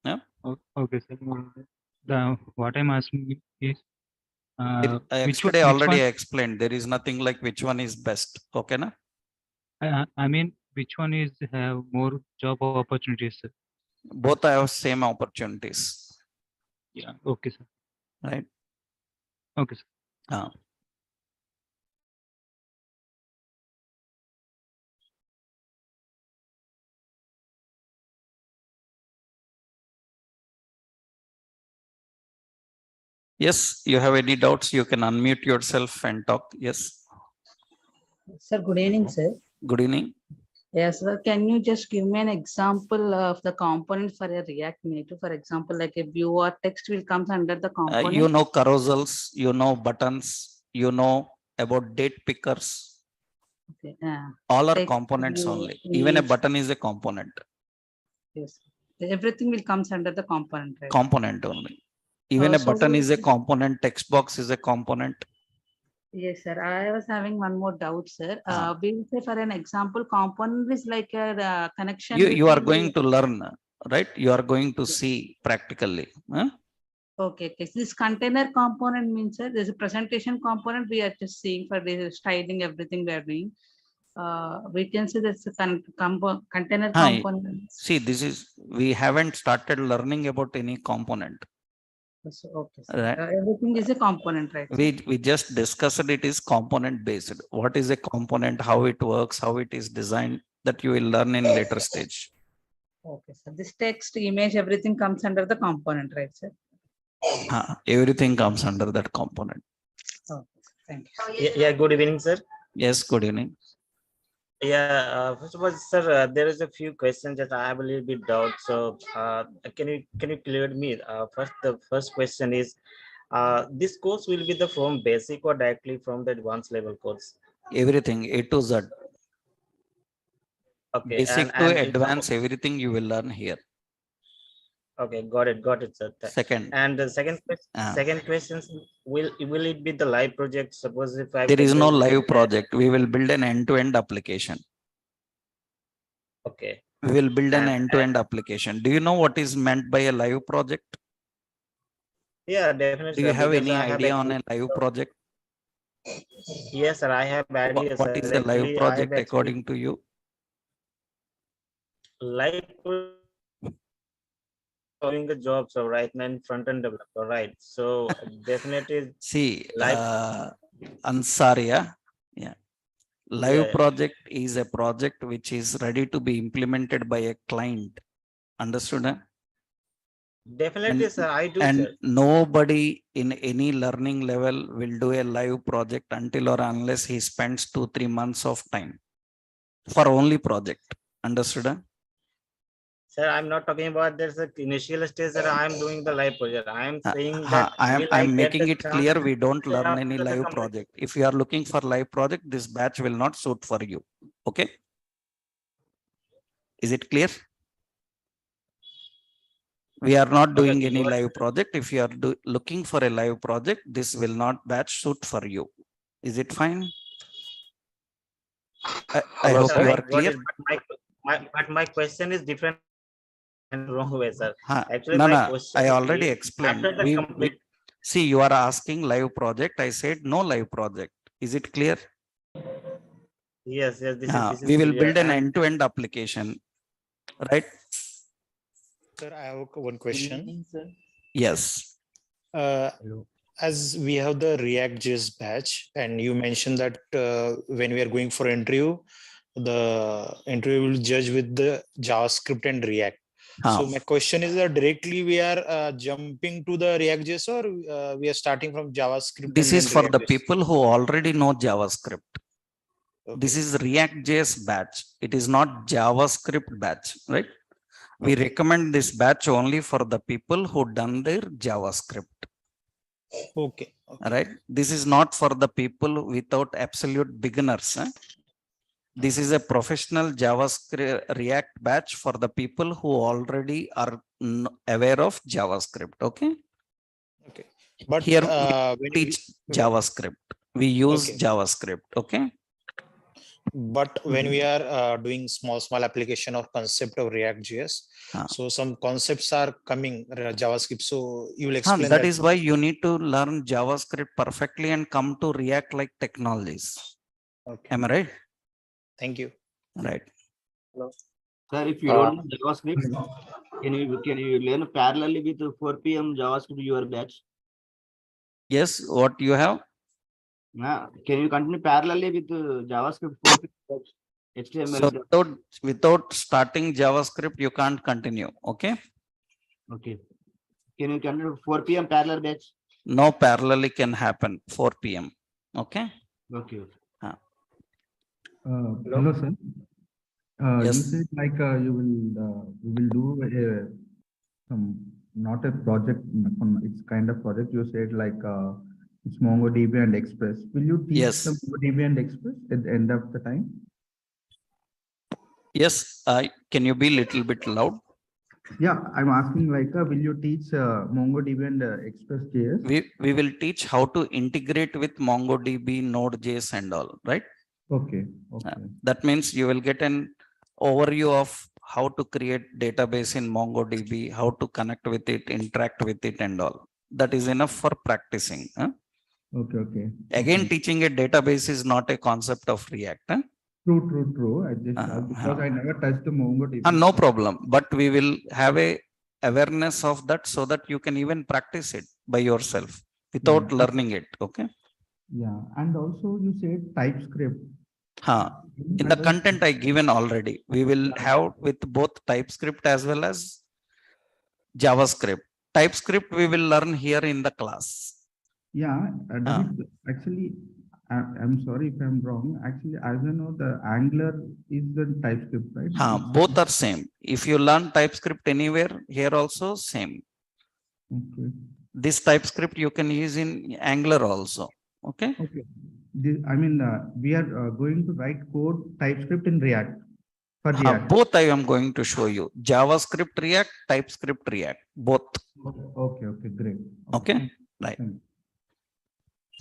Yeah. Okay, sir. The, what I'm asking is, Yesterday which already one? I explained, there is nothing like which one is best. Okay, na? I mean, which one is have more job opportunities, sir? Both have same opportunities, Yeah. Okay, sir. right? Okay, sir. Ah. Yes, you have any doubts, you can unmute yourself and talk. Yes, Sir, good evening, sir. good evening. Yes, sir. Can you just give me an example of the component for a React Native? For example, like a view or text will comes under the You component. know carousels, you know buttons, you know about date pickers. Okay. All are Text, components view, only. Even a image. button is a component. Yes. Everything will comes under the component, right? Component only. Even a So button is a component. Text box is a component. yes, sir. I was having one more doubt, sir. Ah. We'll say for an example, component is like a connection. You are between going to learn, right? You are going to see practically. Huh? Okay, okay. So this container component means, sir, there's a presentation component we are just seeing for the styling, everything we are doing. We can say that's a container Hi. components. See, we haven't started learning about any component. So, okay, sir. Right. Everything is a component, right? We just discussed it is component based. What is a component, how it works, how it is designed, that you will learn in later stage. Okay, sir. This text, image, everything comes under the component, right, sir? Everything comes under that component. Okay, thank you. Yeah, good evening, sir. Yes, good evening. Yeah, first of all, sir, there is a few questions that I have a little bit doubt. So, can you clear me? The first question is, this course will be from basic or directly from the advanced level course? Everything A to Z. Okay, Basic to advanced, everything you will learn here. Okay, got it, sir. Second. And the second question, will it be the live project? Suppose if I there is no live project, we will build an end-to-end application. Okay. We will build an end-to-end application. Do you know what is meant by a live project? Yeah, definitely. Do you have any idea on a live project? Yes, sir. I have ideas. What is a live project according to you? Live doing the job, so right now in front-end developer, right? So definitely see live Ansaria. Yeah. Live yeah. project is a project which is ready to be implemented by a client. Understood? Definitely, sir. I do. And sir. nobody in any learning level will do a live project until or unless he spends 2-3 months of time for only project. Understood? Sir, I'm not talking about there's an initial stage that I'm doing the live project. I'm saying that I'm making it clear we don't learn any live project. If you are looking for live project, this batch will not suit for you. Okay? Is it clear? We are not doing any live project. If you are looking for a live project, this will not batch suit for you. Is it fine? I hope you are clear. But my question is different and wrong way, sir. Actually, no, I already explained. See, you are asking live project. I said no live project. Is it clear? Yes, this is we will clear. build an end-to-end application, right? Sir, I have one question. Yes. As we have the React.js batch, and you mentioned that when we are going for interview, the interview will judge with the JavaScript and React. So my question is that directly we are jumping to the React.js or we are starting from JavaScript? This is for the people who already know JavaScript. Okay. This is React.js batch. It is not JavaScript batch, right? We recommend this batch only for the people who done their JavaScript. Okay. Right. This is not for the people without absolute beginners. This is a professional JavaScript React batch for the people who already are aware of JavaScript. Okay. Okay. But here we teach JavaScript. We use JavaScript. Okay. But when we are doing small application or concept of React.js, Ah. so some concepts are coming JavaScript. So you will explain That is why you need to learn JavaScript perfectly and come to React like technologies. Okay. Am I right? Thank you. Right. Sir, if you don't know JavaScript, can you learn parallelly with 4 p.m. JavaScript your batch? Yes, what you have? Can you continue parallelly with JavaScript 4 p.m. batch? HTML. So without starting JavaScript, you can't continue. Okay. Okay. Can you continue 4 p.m. parallel batch? No parallelly can happen 4 p.m. Okay. Okay. Hello, sir. Yes. You said like you will do some not a project, it's kind of project. You said like it's MongoDB and Express. Will you teach Yes. the MongoDB and Express at the end of the time? Yes. Can you be little bit loud? Yeah, I'm asking like will you teach MongoDB and Express.js? We will teach how to integrate with MongoDB, Node.js and all, right? Okay. Okay. That means you will get an overview of how to create database in MongoDB, how to connect with it, interact with it and all. That is enough for practicing. Okay. Okay. Again, Okay. teaching a database is not a concept of React. True. I just because I never touched the MongoDB. No problem. But we will have a awareness of that so that you can even practice it by yourself without learning it. Okay. Yeah. And also you said TypeScript. In the content I given already, we will have with both TypeScript as well as JavaScript. TypeScript we will learn here in the class. Yeah, actually, I'm sorry if I'm wrong. Actually, as I know, the Angular is the TypeScript, right? Both are same. If you learn TypeScript anywhere, here also same. Okay. This TypeScript you can use in Angular also. Okay. Okay. We are going to write code TypeScript in React. For React. Both I am going to show you. JavaScript React, TypeScript React, both. Okay, great. Okay, right.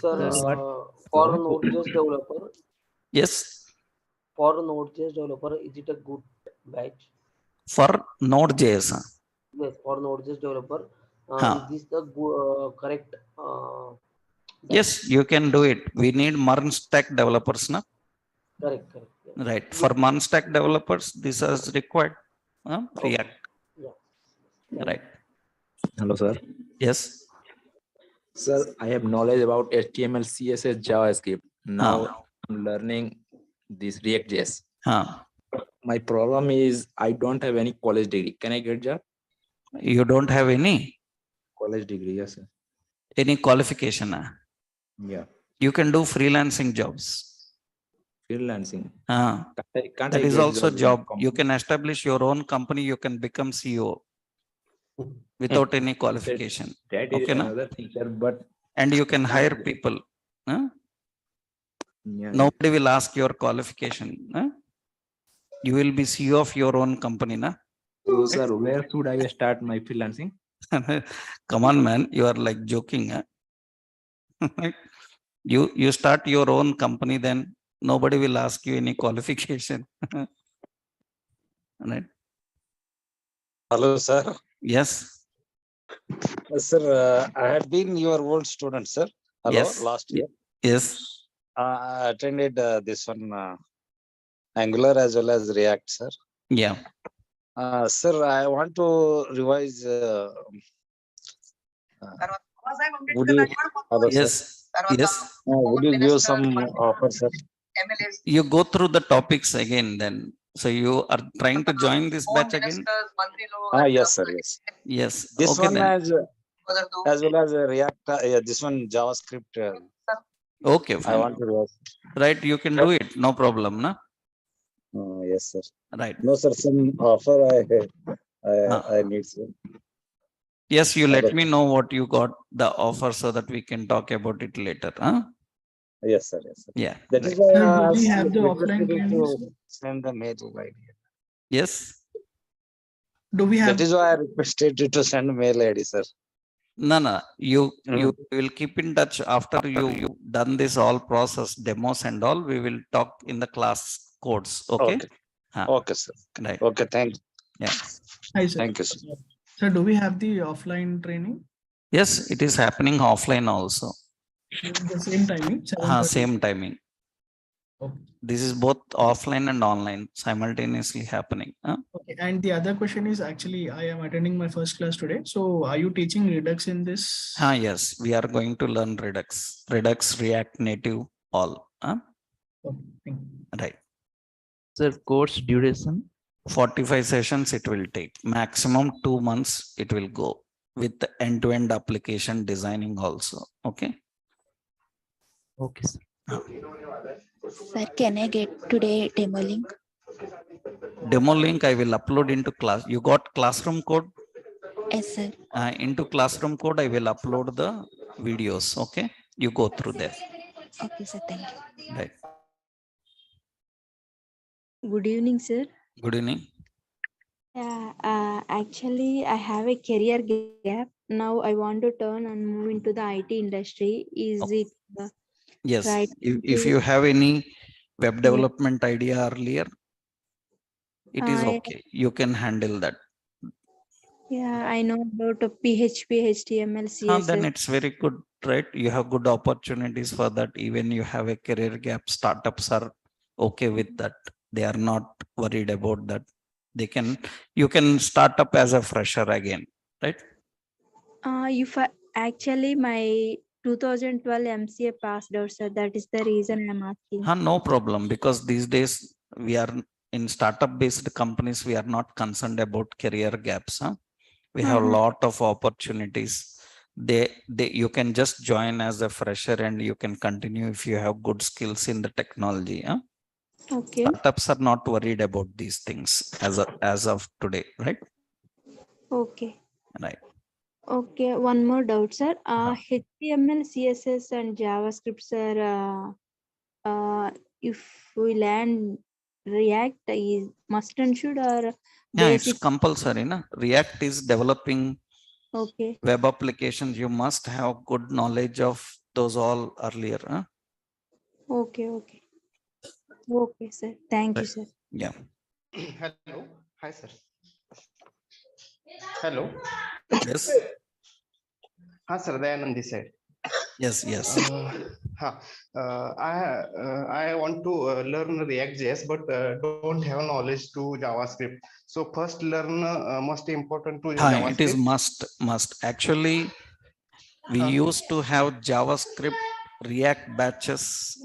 Sir, for Node.js developer. Yes. For Node.js developer, is it a good batch? For Node.js. Yes, for Node.js developer. Is this the correct? Yes, you can do it. We need MERN stack developers, na? Correct. Yeah. Right. For MERN stack developers, this is required. React. Yeah. Right. Hello, sir. Yes. Sir, I have knowledge about HTML, CSS, JavaScript. Now I'm learning this React.js. My problem is I don't have any college degree. Can I get job? You don't have any? College degree, yes, sir. Any qualification? Yeah. You can do freelancing jobs. Freelancing. That is also job. You can establish your own company. You can become CEO without any qualification. That is another thing, sir. But and you can hire people. Yeah, nobody will ask your qualification. You will be CEO of your own company, na? So, sir, where should I start my freelancing? Come on, man. You are like joking. You start your own company, then nobody will ask you any qualification. Right? Hello, sir. Yes. Sir, I had been your old student, sir. Hello, yes. Last year. Yes. I attended this one, Angular as well as React, sir. Yeah. Sir, I want to revise. Would you, hello, yes. Sir. Yes. Would you give some offer, sir? You go through the topics again then. So you are trying to join this batch again? Yes, sir. Yes. Yes. This okay, one then. as well as React. This one JavaScript. Okay, fine. I want to revise. Right, you can do it. No problem, na? Yes, sir. Right. No, sir. Some offer I need, sir. Yes, you let me know what you got the offer so that we can talk about it later. Yes, sir. Yes, sir. Yeah. That is Sir, why do we have the offline canvas? send the mail ID. Yes. Do we have? That is why I requested you to send mail ID, sir. No. You will keep in touch after you done this all process demos and all. We will talk in the class codes. Okay. Okay. Huh. Okay, sir. Right. Okay, thanks. Yeah. Hi, sir. Thank you, sir. Sir, do we have the offline training? Yes, it is happening offline also. The same timing? 7:30? Same timing. Okay. This is both offline and online simultaneously happening. Okay. And the other question is actually, I am attending my first class today. So are you teaching Redux in this? Yes, we are going to learn Redux, React Native, all. Okay, thank you. Right. Sir, course duration? 45 sessions it will take. Maximum 2 months it will go with the end-to-end application designing also. Okay. Okay, sir. Sir, can I get today demo link? Demo link I will upload into class. You got classroom code? Yes, sir. Into classroom code I will upload the videos. Okay. You go through there. Okay, sir. Thank you. Right. Good evening, sir. Good evening. Yeah, actually, I have a career gap. Now I want to turn and move into the IT industry. Is it Yes. right? If you have any web development idea earlier, it is okay. You can handle that. Yeah, I know about PHP, HTML, CSS. Then it's very good, right? You have good opportunities for that. Even you have a career gap, startups are okay with that. They are not worried about that. You can start up as a fresher again, right? If actually my 2012 MCA passed out, sir, that is the reason I'm asking. No problem, because these days we are in startup based companies. We are not concerned about career gaps. We have a lot of opportunities. You can just join as a fresher and you can continue if you have good skills in the technology. Okay. Startups are not worried about these things as of today, right? Okay. Right. Okay, one more doubt, sir. HTML, CSS, and JavaScript, sir. If we learn React, is must and should or it's basic? compulsory. React is developing web applications. You must have good knowledge of those all earlier. Okay. Okay, sir. Thank you, sir. Yeah. Hello. Hi, sir. Hello. Yes. Sir, Dayanand this side. Yes. I want to learn React.js, but don't have knowledge to JavaScript. So first learn most important to JavaScript. It is must. Actually, we used to have JavaScript React batches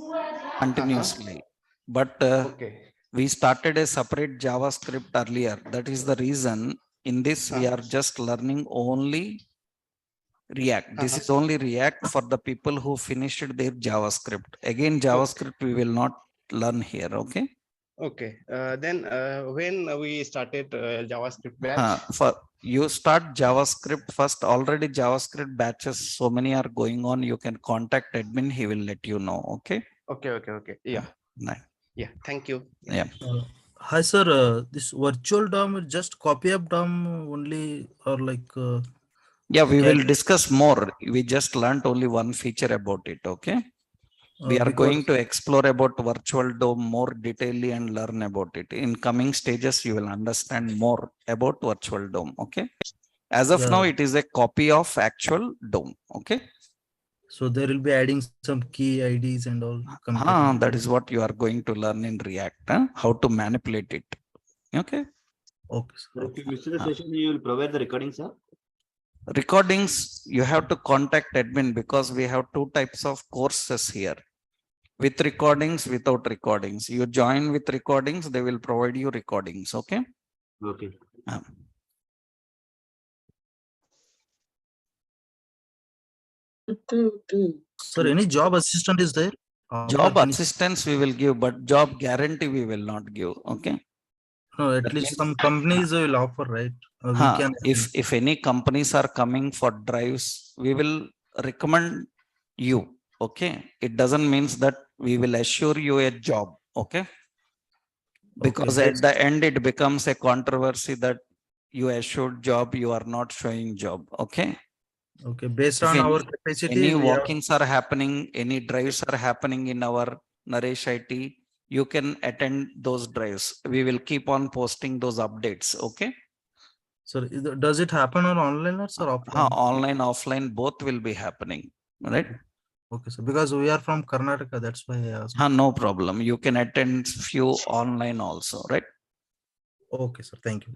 continuously, but we started a separate JavaScript earlier. That is the reason in this we are just learning only React. This is only React for the people who finished their JavaScript. Again, JavaScript we will not learn here. Okay. Okay. Then when we started JavaScript batch? You start JavaScript first. Already JavaScript batches, so many are going on. You can contact admin. He will let you know. Okay. Okay. Yeah. Nice. Yeah. Thank you. Yeah. Hi, sir. This virtual DOM is just copy of DOM only, or like? Yeah, we will discuss more. We just learned only one feature about it. Okay. We are going to explore about virtual DOM more detailedly and learn about it. In coming stages, you will understand more about virtual DOM. Okay. As of now, it is a copy of actual DOM. Okay. So there will be adding some key IDs and all. That is what you are going to learn in React. How to manipulate it. Okay. Okay. If you miss the session, you will provide the recording, sir. Recordings, you have to contact admin because we have two types of courses here. With recordings, without recordings. You join with recordings, they will provide you recordings. Okay. Okay. Sir, any job assistant is there? Job assistance we will give, but job guarantee we will not give. Okay. No, at least some companies will offer, right? If any companies are coming for drives, we will recommend you. Okay. It doesn't mean that we will assure you a job. Okay. Because at the end, it becomes a controversy that you assured job, you are not showing job. Okay. Okay, based If on our any capacity, we have. walk-ins are happening, any drives are happening in our Naresh IT, you can attend those drives. We will keep on posting those updates. Okay. So does it happen on online or offline? Online, offline, both will be happening. Right. Okay, so because we are from Karnataka, that's why I asked. No problem. You can attend few online also, right? Okay, sir. Thank you.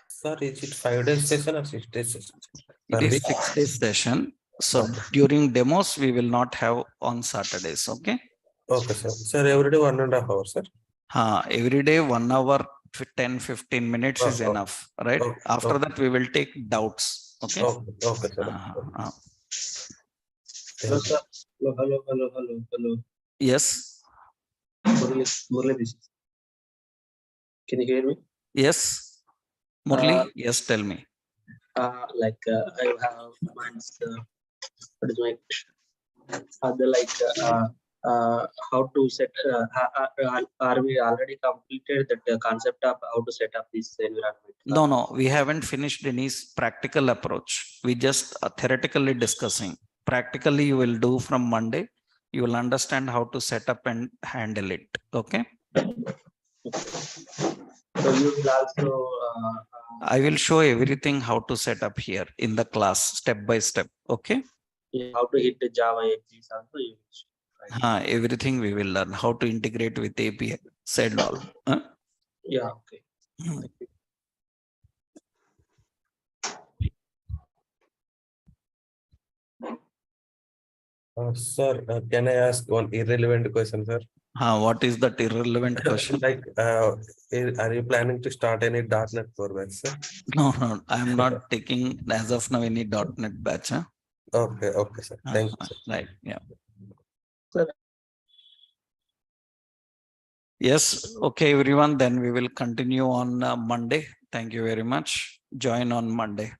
Sir, is it 5 days session or 6 days session? It is 6 days session. So during demos, we will not have on Saturdays. Okay. Okay, sir. Sir, every day 1.5 hours, sir. Every day 1 hour, 10-15 minutes is enough, right? After that, we will take doubts. Okay. Okay, sir. Hello, sir. Hello. Yes. Murali. Can you hear me? Yes. Murli, yes, tell me. I have once, what is my question? How to set, are we already completed the concept of how to set up this environment? No, we haven't finished any practical approach. We just theoretically discussing. Practically, you will do from Monday. You will understand how to set up and handle it. Okay. So you will also. I will show everything how to set up here in the class step by step. Okay. How to hit the Java APIs also. You will, right? Everything we will learn how to integrate with API. Said all. Yeah. Okay. Sir, can I ask one irrelevant question, sir? What is that irrelevant question? Are you planning to start any .NET Core batch, sir? No, I am not taking as of now any .NET batch. Okay, sir. Thank you, sir. Right, yeah. Sir. Yes, okay, everyone. Then we will continue on Monday. Thank you very much. Join on Monday.